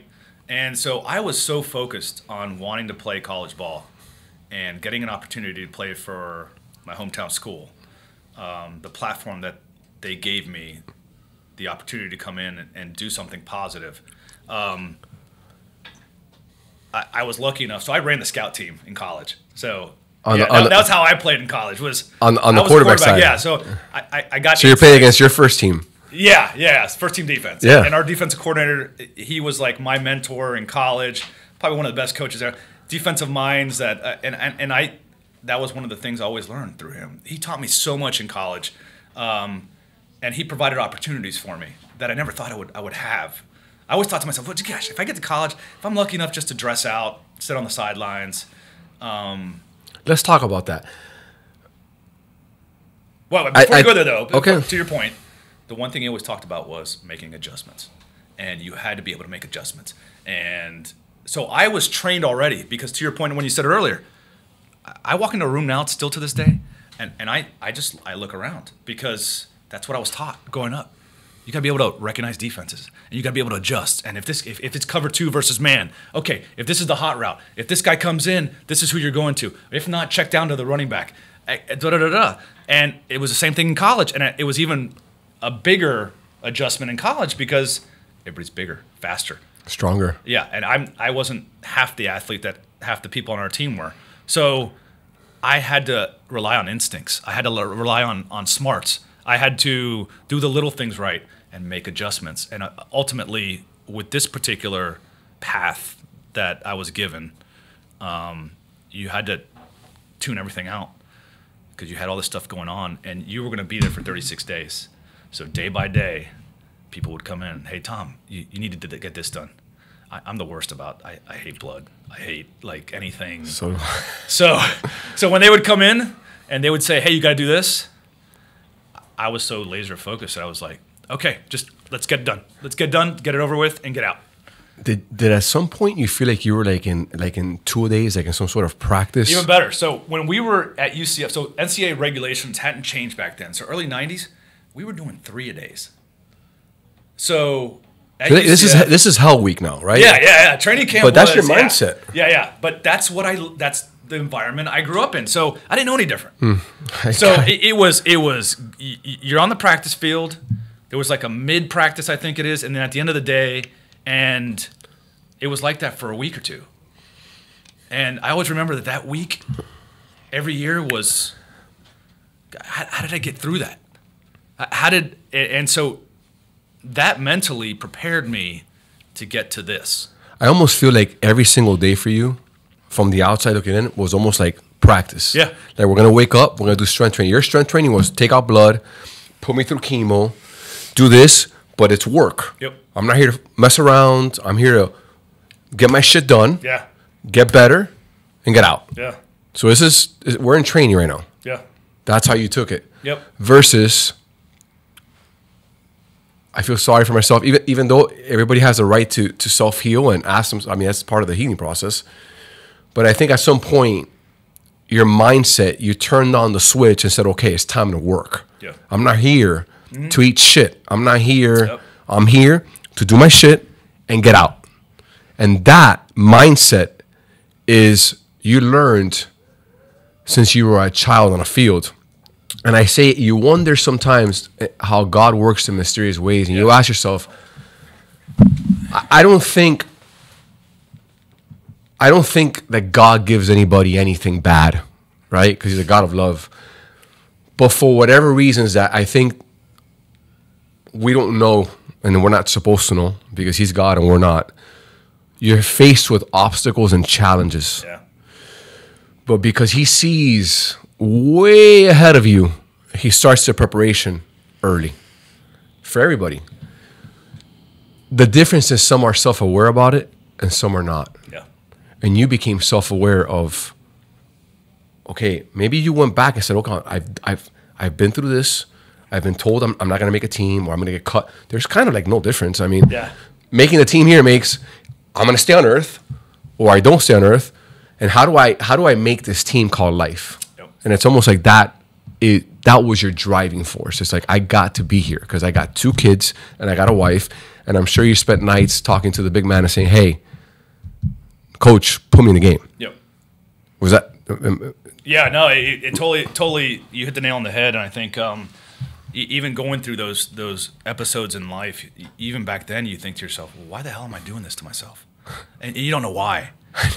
And so I was so focused on wanting to play college ball and getting an opportunity to play for my hometown school. The platform that they gave me, the opportunity to come in and do something positive. I was lucky enough. So I ran the scout team in college. So that's how I played in college. Was on the quarterback side. Yeah. So I got. So you're playing against your first team. Yeah. First team defense. Yeah. And our defensive coordinator, he was like my mentor in college. Probably one of the best coaches there. Defensive minds that that was one of the things I always learned through him. He taught me so much in college, and he provided opportunities for me that I never thought I would have. I always thought to myself, well, gosh, if I get to college, if I'm lucky enough just to dress out, sit on the sidelines. Let's talk about that. Well, before we go there, though, okay. To your point, the one thing he always talked about was making adjustments, and you had to be able to make adjustments. And so I was trained already, because to your point when you said it earlier, I walk into a room now, still to this day, and I look around, because that's what I was taught growing up. You got to be able to recognize defenses, and you got to be able to adjust. And if it's cover 2 versus man, okay, if this is the hot route, if this guy comes in, this is who you're going to. If not, check down to the running back. And it was the same thing in college, and it was even a bigger adjustment in college because everybody's bigger, faster, stronger. Yeah, and I wasn't half the athlete that half the people on our team were. So I had to rely on instincts. I had to rely on smarts. I had to do the little things right and make adjustments. And ultimately, with this particular path that I was given, you had to tune everything out because you had all this stuff going on, and you were going to be there for 36 days. So day by day, people would come in. Hey, Tom, you need to get this done. I'm the worst about. I hate blood. I hate like anything. So when they would come in and they would say, "Hey, you got to do this," I was so laser focused that I was like, Okay, just let's get it done. Let's get it done, get it over with, and get out. Did at some point you feel like you were like in 2 days, like in some sort of practice? Even better. So when we were at UCF, so NCAA regulations hadn't changed back then. So early 90s, we were doing 3 a days. So at UCF, this is hell week now, right? Yeah. Training camp. But that's your mindset. Yeah. But that's that's the environment I grew up in. So I didn't know any different. So it was you're on the practice field. There was like a mid practice, I think it is, and then at the end of the day. And it was like that for a week or two. And I always remember that week, every year was, how did I get through that? And so that mentally prepared me to get to this. I almost feel like every single day for you, from the outside looking in, was almost like practice. Yeah. Like we're going to wake up, we're going to do strength training. Your strength training was take out blood, put me through chemo, do this, but it's work. Yep. I'm not here to mess around. I'm here to get my shit done. Yeah. Get better, and get out. Yeah. So we're in training right now. Yeah. That's how you took it. Yep. Versus, I feel sorry for myself, even though everybody has a right to self-heal and ask them. I mean, that's part of the healing process. But I think at some point, your mindset, you turned on the switch and said, okay, it's time to work. Yeah. I'm not here to eat shit. I'm not here. Yep. I'm here to do my shit and get out. And that mindset is you learned since you were a child on a field. And I say you wonder sometimes how God works in mysterious ways. And you ask yourself, I don't think that God gives anybody anything bad, right? Because he's a God of love. But for whatever reasons that I think we don't know, and we're not supposed to know because he's God and we're not, you're faced with obstacles and challenges. Yeah. But because he sees way ahead of you, he starts the preparation early for everybody. The difference is some are self-aware about it and some are not. Yeah. And you became self-aware of, okay, maybe you went back and said, okay, I've been through this. I've been told I'm not going to make a team or I'm going to get cut. There's kind of like no difference. I mean, making a team here makes I'm going to stay on Earth or I don't stay on Earth. And how do I make this team called life? Yep. And it's almost like that was your driving force. It's like, I got to be here because I got 2 kids and I got a wife. And I'm sure you spent nights talking to the big man and saying, hey, coach, put me in the game. Yep. Was that? Yeah, no, it totally, you hit the nail on the head. And I think even going through those episodes in life, even back then, you think to yourself, well, why the hell am I doing this to myself? And you don't know why.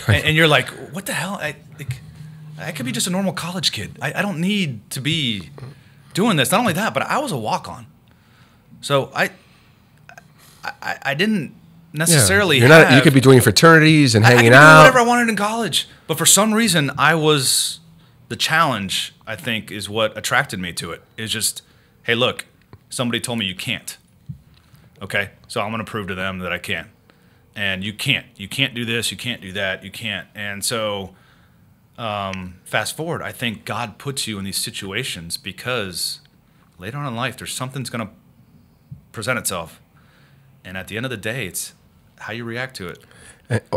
And you're like, what the hell? I could be just a normal college kid. I don't need to be doing this. Not only that, but I was a walk-on. So I didn't necessarily you could be doing fraternities and hanging I could out. do whatever I wanted in college. But for some reason, the challenge, I think, is what attracted me to it. Is just, hey, look, somebody told me you can't. Okay, so I'm going to prove to them that I can. And you can't. You can't do this. You can't do that. You can't. And so fast forward, I think God puts you in these situations because later on in life, there's something's going to present itself. And at the end of the day, it's how you react to it.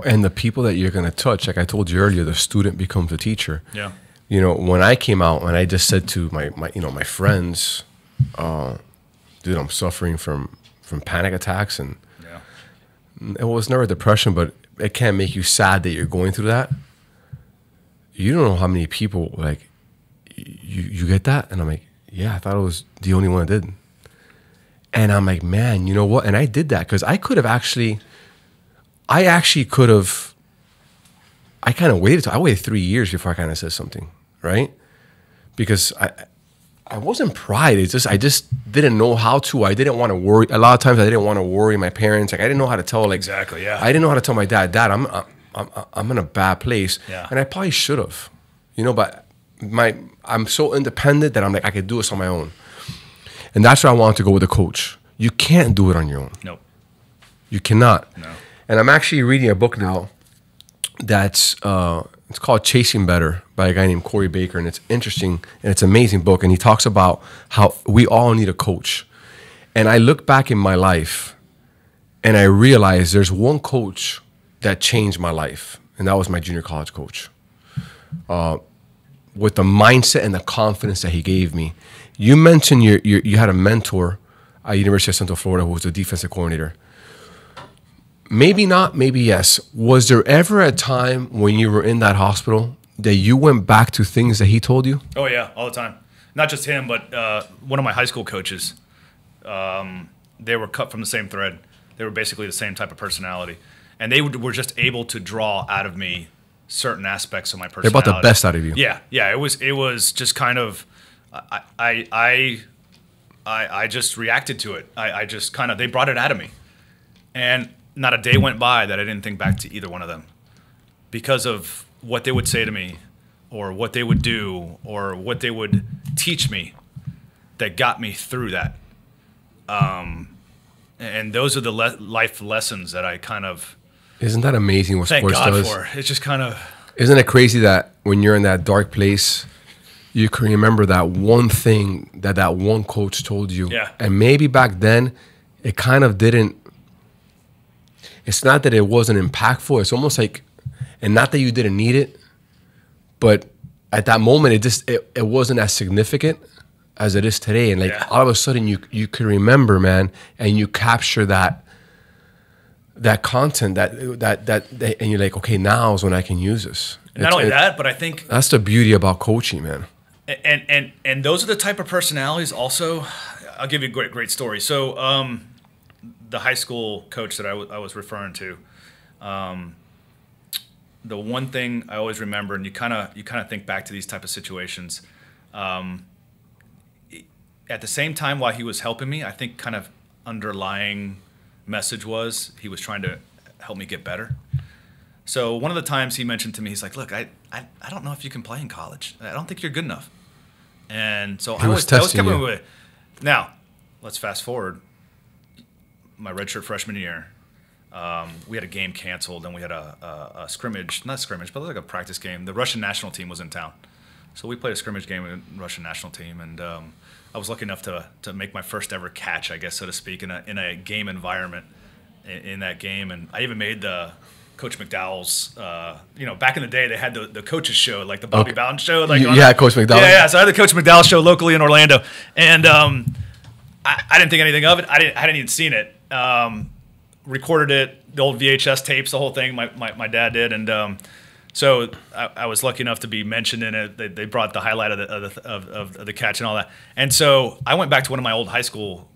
And the people that you're going to touch, like I told you earlier, the student becomes a teacher. Yeah. You know, when I came out and I just said to my friends, dude, I'm suffering from panic attacks, and it was never depression, but it can make you sad that you're going through that. You don't know how many people like you get that, and I'm like, yeah, I thought I was the only one that did. And I'm like, man, you know what? And I did that because I kind of waited. I waited 3 years before I kind of said something, right? Because I wasn't pride. It's just I just didn't know how to. I didn't want to worry. A lot of times I didn't want to worry my parents. Like I didn't know how to tell. Like exactly, yeah. I didn't know how to tell my dad, I'm in a bad place. Yeah. And I probably should have, you know. But I'm so independent that I'm like I could do this on my own. And that's why I wanted to go with a coach. You can't do it on your own. Nope. You cannot. No. And I'm actually reading a book now that's it's called Chasing Better by a guy named Corey Baker, and it's interesting and it's an amazing book. And he talks about how we all need a coach. And I look back in my life and I realize there's one coach that changed my life, and that was my junior college coach. With the mindset and the confidence that he gave me. You mentioned you had a mentor at University of Central Florida who was the defensive coordinator. Maybe not, maybe yes. Was there ever a time when you were in that hospital that you went back to things that he told you? Oh, yeah, all the time. Not just him, but one of my high school coaches. They were cut from the same thread. They were basically the same type of personality. And they were just able to draw out of me certain aspects of my personality. They brought the best out of you. Yeah. It was just kind of, I just reacted to it. I just kind of, they brought it out of me. And not a day went by that I didn't think back to either one of them because of what they would say to me or what they would do or what they would teach me that got me through that. And those are the life lessons that I kind of... Isn't that amazing what sports does? Thank God for. It's just kind of... Isn't it crazy that when you're in that dark place, you can remember that one thing that one coach told you? Yeah. And maybe back then, it kind of didn't... It's not that it wasn't impactful. It's almost like... And not that you didn't need it, but at that moment, it wasn't as significant as it is today. And like all of a sudden, you can remember, man, and you capture that content that and you're like, okay, now is when I can use this. Not only that, but I think that's the beauty about coaching, man. And those are the type of personalities. Also, I'll give you a great story. So the high school coach that I was referring to, the one thing I always remember, and you kind of think back to these type of situations. At the same time, while he was helping me, I think kind of underlying message was he was trying to help me get better. So one of the times he mentioned to me, he's like, "Look, I don't know if you can play in college. I don't think you're good enough." And so I was coming with it. Now, let's fast forward. My redshirt freshman year, we had a game canceled, and we had a scrimmage, not scrimmage, but like a practice game. The Russian national team was in town. So we played a scrimmage game with the Russian national team, and I was lucky enough to make my first ever catch, I guess, so to speak, in a game environment in that game. And I even made the Coach McDowell's, back in the day, they had the coaches show, like the Bobby Bowden show. Like Coach McDowell. Yeah. So I had the Coach McDowell show locally in Orlando. And I didn't think anything of it. I hadn't even seen it. Recorded it, the old VHS tapes, the whole thing. My dad did. And so I was lucky enough to be mentioned in it. They brought the highlight of the catch and all that. And so I went back to one of my old high school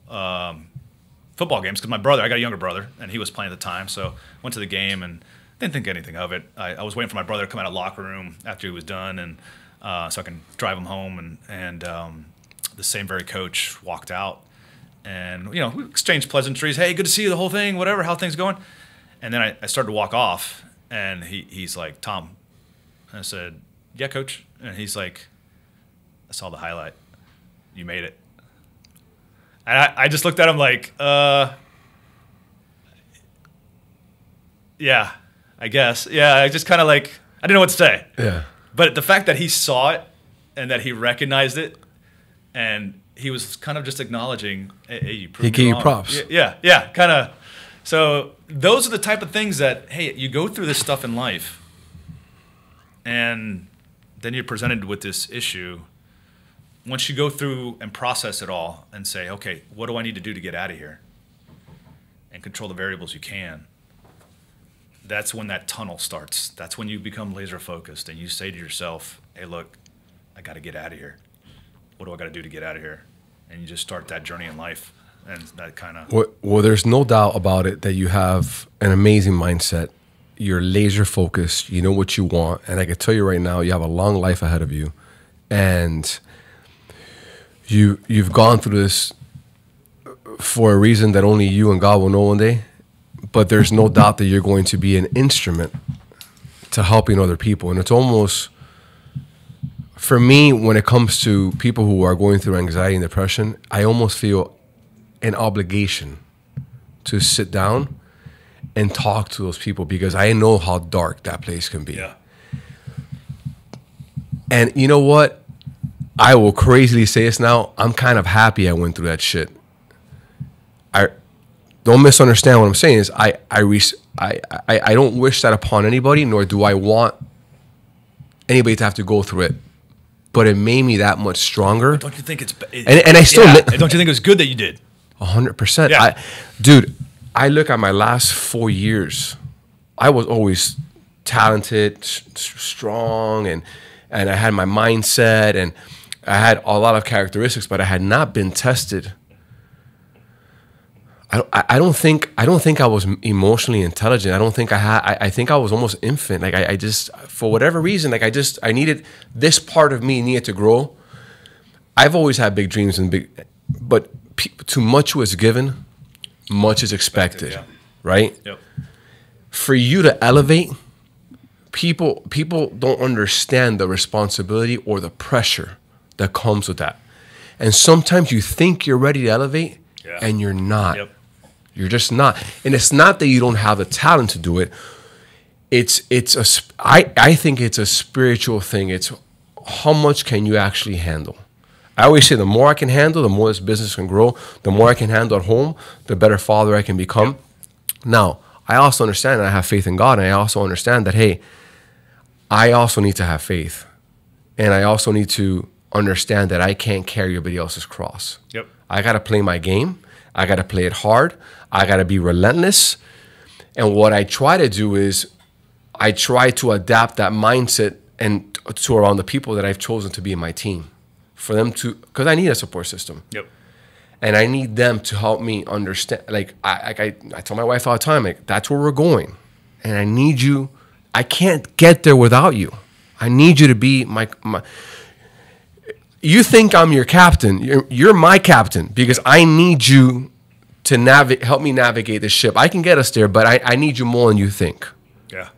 football games because I got a younger brother, and he was playing at the time. So went to the game and didn't think anything of it. I was waiting for my brother to come out of the locker room after he was done, and so I can drive him home. And the same very coach walked out, and we exchanged pleasantries. Hey, good to see you. The whole thing, whatever. How things going? And then I started to walk off. And he's like, "Tom," and I said, "Yeah, coach." And he's like, "I saw the highlight. You made it." And I just looked at him like, yeah, I guess. Yeah, I just kind of like, I didn't know what to say. Yeah. But the fact that he saw it and that he recognized it and he was kind of just acknowledging, hey, you proved me wrong. He gave you props. Yeah, kind of. So those are the type of things that, hey, you go through this stuff in life, and then you're presented with this issue. Once you go through and process it all and say, okay, what do I need to do to get out of here? And control the variables you can. That's when that tunnel starts. That's when you become laser focused and you say to yourself, hey, look, I got to get out of here. What do I got to do to get out of here? And you just start that journey in life. And that kind of... Well, there's no doubt about it that you have an amazing mindset. You're laser focused. You know what you want. And I can tell you right now, you have a long life ahead of you. And you've gone through this for a reason that only you and God will know one day. But there's no doubt that you're going to be an instrument to helping other people. And it's almost... For me, when it comes to people who are going through anxiety and depression, I almost feel an obligation to sit down and talk to those people because I know how dark that place can be. Yeah. And you know what? I will crazily say this now. I'm kind of happy I went through that shit I don't misunderstand what I'm saying. Is I don't wish that upon anybody, nor do I want anybody to have to go through it. But it made me that much stronger. Don't you think and I still don't you think it was good that you did? 100%. Yeah. Dude, I look at my last 4 years. I was always talented, strong, and I had my mindset, and I had a lot of characteristics, but I had not been tested. I don't think I was emotionally intelligent. I don't think I had. I think I was almost infant. Like I just, for whatever reason, like I needed, this part of me needed to grow. I've always had big dreams but too much was given, much is expected, yeah. Right? Yep. For you to elevate, people don't understand the responsibility or the pressure that comes with that. And sometimes you think you're ready to elevate, yeah. And you're not. Yep. You're just not. And it's not that you don't have the talent to do it. I think it's a spiritual thing. It's how much can you actually handle? I always say the more I can handle, the more this business can grow. The more I can handle at home, the better father I can become. Yep. Now, I also understand that I have faith in God, and I also understand that, hey, I also need to have faith. And I also need to understand that I can't carry everybody else's cross. Yep. I got to play my game. I got to play it hard. I got to be relentless. And what I try to do is I try to adapt that mindset and to around the people that I've chosen to be in my team, for them to, because I need a support system. Yep. And I need them to help me understand. Like I tell my wife all the time, like, that's where we're going. And I need you. I can't get there without you. I need you to be my you think I'm your captain. You're my captain, because I need you to help me navigate this ship. I can get us there, but I need you more than you think. Yeah.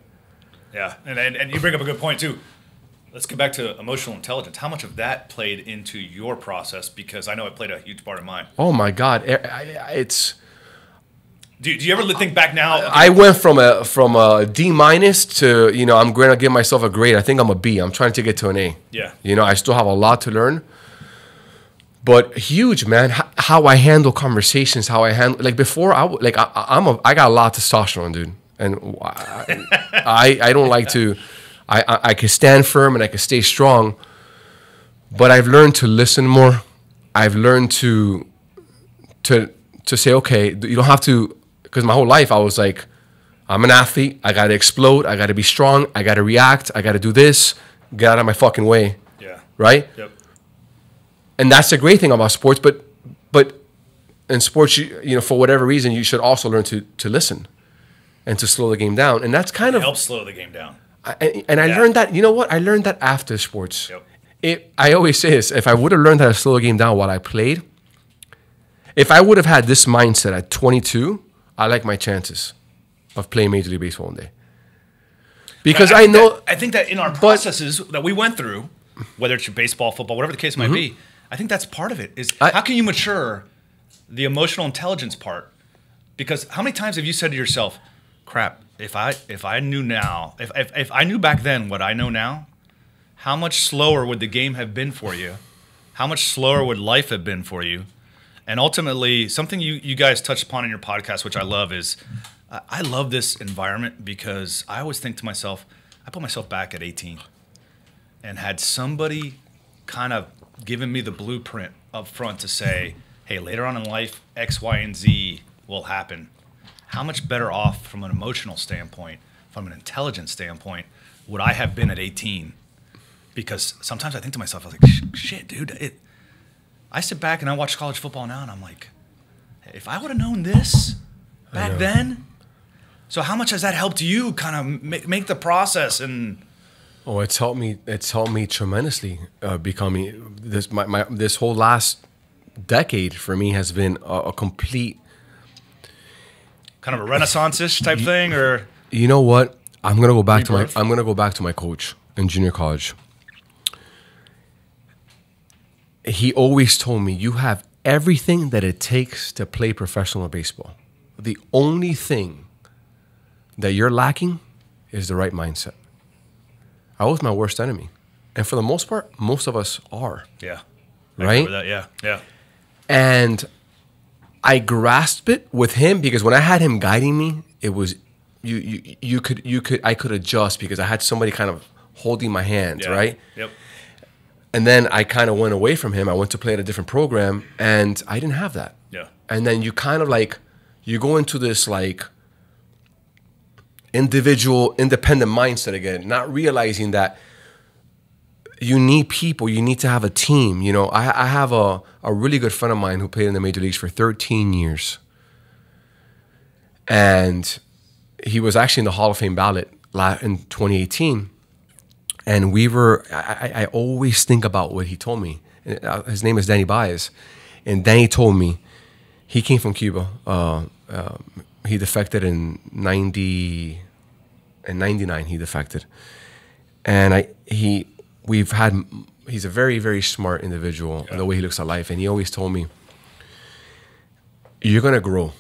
Yeah. And you bring up a good point too. Let's get back to emotional intelligence. How much of that played into your process? Because I know it played a huge part of mine. Oh my God. It's... Do you ever think back now? I went from a D- to, I'm going to give myself a grade. I think I'm a B. I'm trying to get to an A. Yeah. I still have a lot to learn. But huge, man. How I handle conversations, how I handle, like before, I got a lot of testosterone, dude. And I don't like to, I can stand firm and I can stay strong. But I've learned to listen more. I've learned to say, okay, you don't have to. Because my whole life I was like, I'm an athlete. I got to explode. I got to be strong. I got to react. I got to do this. Get out of my fucking way. Yeah. Right? Yep. And that's the great thing about sports. But in sports, for whatever reason, you should also learn to listen and to slow the game down. And that's kind of... helps slow the game down. I learned that, you know what? I learned that after sports. Yep. I always say this. If I would have learned how to slow the game down while I played, if I would have had this mindset at 22... I like my chances of playing Major League Baseball one day. Because I know... I think that in our processes that we went through, whether it's your baseball, football, whatever the case might be, I think that's part of it. How can you mature the emotional intelligence part? Because how many times have you said to yourself, crap, if I knew now, if I knew back then what I know now, how much slower would the game have been for you? How much slower would life have been for you? And ultimately, something you guys touched upon in your podcast, which I love, is I love this environment because I always think to myself, I put myself back at 18 and had somebody kind of given me the blueprint up front to say, hey, later on in life, X, Y, and Z will happen. How much better off from an emotional standpoint, from an intelligence standpoint, would I have been at 18? Because sometimes I think to myself, I was like, shit, dude, I sit back and I watch college football now, and I'm like, if I would have known this back then, so how much has that helped you kind of make the process? And oh, it's helped me tremendously. Becoming this, this whole last decade for me has been a complete kind of a renaissance-ish type thing, or you know what? I'm gonna go back to my coach in junior college. He always told me, you have everything that it takes to play professional baseball. The only thing that you're lacking is the right mindset. I was my worst enemy. And for the most part, most of us are. Yeah. Right? Yeah. Yeah. And I grasped it with him because when I had him guiding me, it was you could I could adjust because I had somebody kind of holding my hand, right? Yep. And then I kind of went away from him. I went to play at a different program, and I didn't have that. Yeah. And then you kind of like you go into this like individual, independent mindset again, not realizing that you need people. You need to have a team. You know, I have a really good friend of mine who played in the major leagues for 13 years. And he was actually in the Hall of Fame ballot in 2018. And we were, I always think about what he told me. His name is Danny Baez. And Danny told me, he came from Cuba. He defected in 90, in 99 he defected. And he's a very, very smart individual in the way he looks at life. And he always told me, you're going to grow.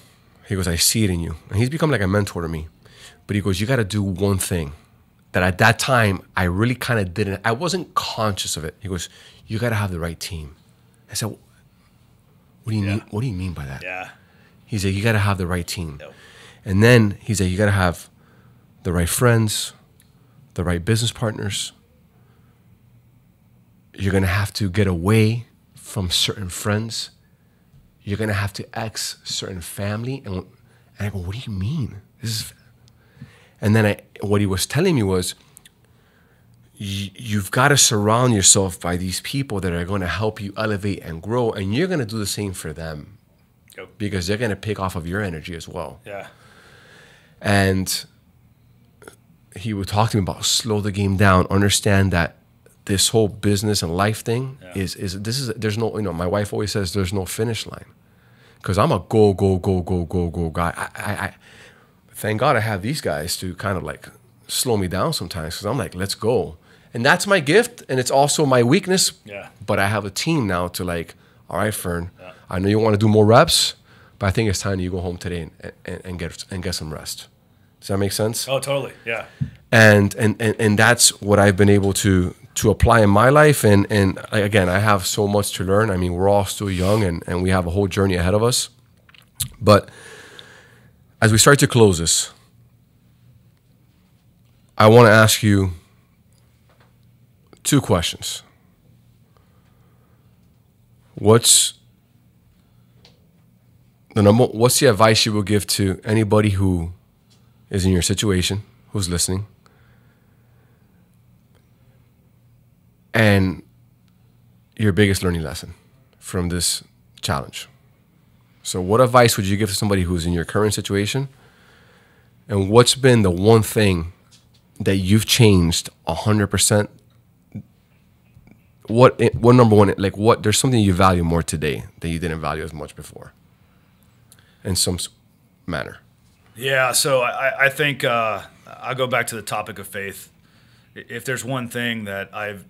He goes, I see it in you. And he's become like a mentor to me. But he goes, you got to do one thing that at that time, I really kind of didn't. I wasn't conscious of it. He goes, you got to have the right team. I said, what do you mean? What do you mean by that? Yeah. He said, you got to have the right team. Yep. And then he said, you got to have the right friends, the right business partners. You're going to have to get away from certain friends. You're going to have to ex certain family. And I go, what do you mean? And then what he was telling me was, you've got to surround yourself by these people that are going to help you elevate and grow. And you're going to do the same for them. Yep. Because they're going to pick off of your energy as well. Yeah. And he would talk to me about slow the game down, understand that this whole business and life thing there's no, you know, my wife always says there's no finish line. Because I'm a go guy. I thank God I have these guys to kind of like slow me down sometimes because I'm like, let's go. And that's my gift, and it's also my weakness. Yeah. But I have a team now to like, all right, Fern, I know you want to do more reps, but I think it's time you go home today and get some rest. Does that make sense? Oh, totally. Yeah. And that's what I've been able to apply in my life. And again, I have so much to learn. I mean, we're all still young, and we have a whole journey ahead of us. But as we start to close this, I want to ask you 2 questions. What's the advice you will give to anybody who is in your situation, who's listening? And your biggest learning lesson from this challenge. So what advice would you give to somebody who's in your current situation? And what's been the one thing that you've changed 100%? What number one, like what, there's something you value more today that you didn't value as much before in some manner? Yeah, so I think I'll go back to the topic of faith. If there's one thing that I've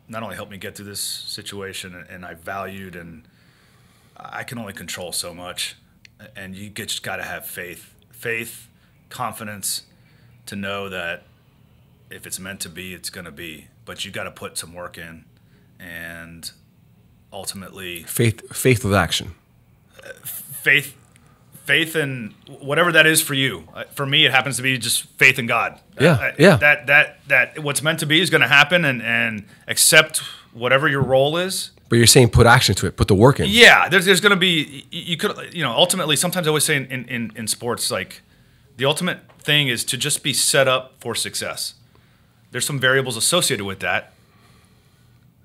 not only helped me get through this situation and I valued, and I can only control so much, and you just got to have faith, confidence to know that if it's meant to be, it's going to be. But you got to put some work in, and ultimately faith with action. Faith in whatever that is for you. For me, it happens to be just faith in God. Yeah. That what's meant to be is going to happen, and accept whatever your role is. But you're saying put action to it, put the work in. Yeah, there's going to be, you could, ultimately, sometimes I always say in sports, like the ultimate thing is to just be set up for success. There's some variables associated with that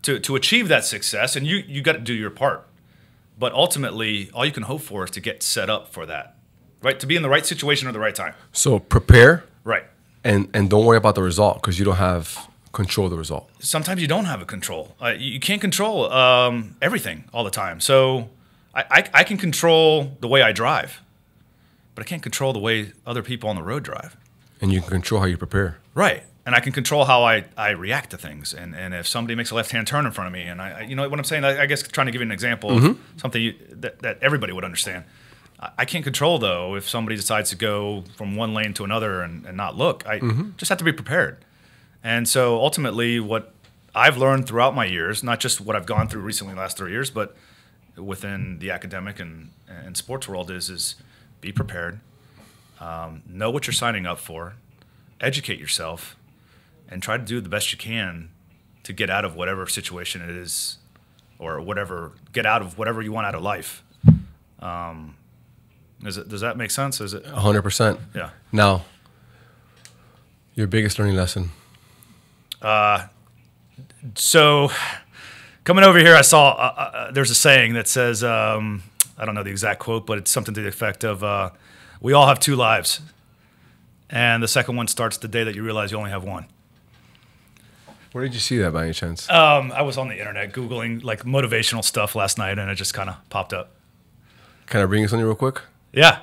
to achieve that success, and you got to do your part. But ultimately, all you can hope for is to get set up for that, right? To be in the right situation at the right time. So prepare. Right. And don't worry about the result because you don't have control of the result. Sometimes you don't have a control. You can't control everything all the time. So I can control the way I drive, but I can't control the way other people on the road drive. And you can control how you prepare. Right. And I can control how I react to things. And if somebody makes a left-hand turn in front of me, and you know what I'm saying? I guess trying to give you an example of something that everybody would understand. I can't control, though, if somebody decides to go from one lane to another and not look. I just have to be prepared. And so ultimately what I've learned throughout my years, not just what I've gone through recently in the last 3 years, but within the academic and sports world is be prepared, know what you're signing up for, educate yourself, and try to do the best you can to get out of whatever situation it is, or get out of whatever you want out of life. Does that make sense? Is it 100%? Yeah. Now, your biggest learning lesson? So coming over here, I saw there's a saying that says, I don't know the exact quote, but it's something to the effect of, we all have two lives, and the second one starts the day that you realize you only have one. Where did you see that by any chance? I was on the internet Googling like motivational stuff last night, and it just kind of popped up. Can I bring you something real quick? Yeah.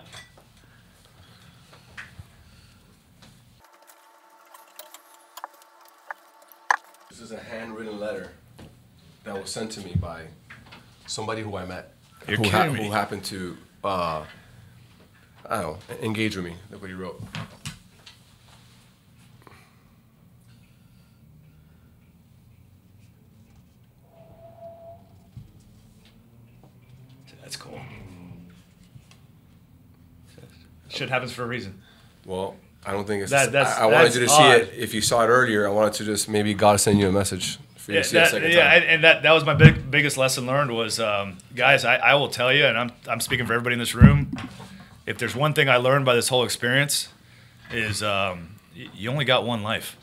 This is a handwritten letter that was sent to me by somebody who I met. You're kidding me. Who happened to, I don't know, engage with me. Look what he wrote. That's cool. Shit happens for a reason. Well, I don't think it's. That's I wanted you to see odd. it. If you saw it earlier, I wanted to just maybe God send you a message for you to see it a second time. And that was my biggest lesson learned was, guys, I will tell you, and I'm speaking for everybody in this room, if there's one thing I learned by this whole experience is you only got one life.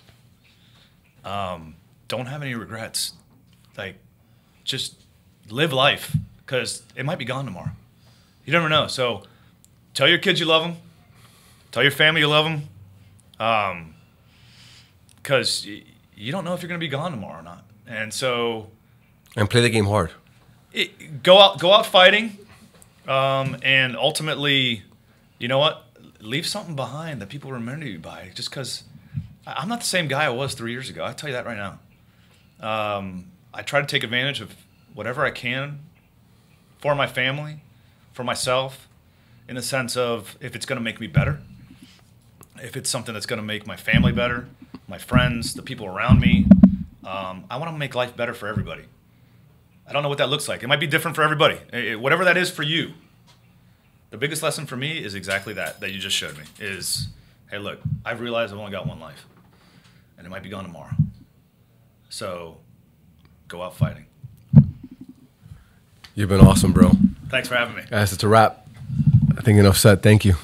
Don't have any regrets. Like, just live life, because it might be gone tomorrow. You never know. So tell your kids you love them. Tell your family you love them. Because you don't know if you're going to be gone tomorrow or not. And so... And play the game hard. Go out fighting. And ultimately, you know what? Leave something behind that people remember you by. Just because I'm not the same guy I was 3 years ago. I'll tell you that right now. I try to take advantage of whatever I can for my family, for myself, in the sense of if it's going to make me better, if it's something that's going to make my family better, my friends, the people around me. I want to make life better for everybody. I don't know what that looks like. It might be different for everybody. Whatever that is for you. The biggest lesson for me is exactly that you just showed me. Is, hey, look, I've realized I've only got one life, and it might be gone tomorrow. So go out fighting. You've been awesome, bro. Thanks for having me. Guys, it's a wrap. I think enough said. Thank you.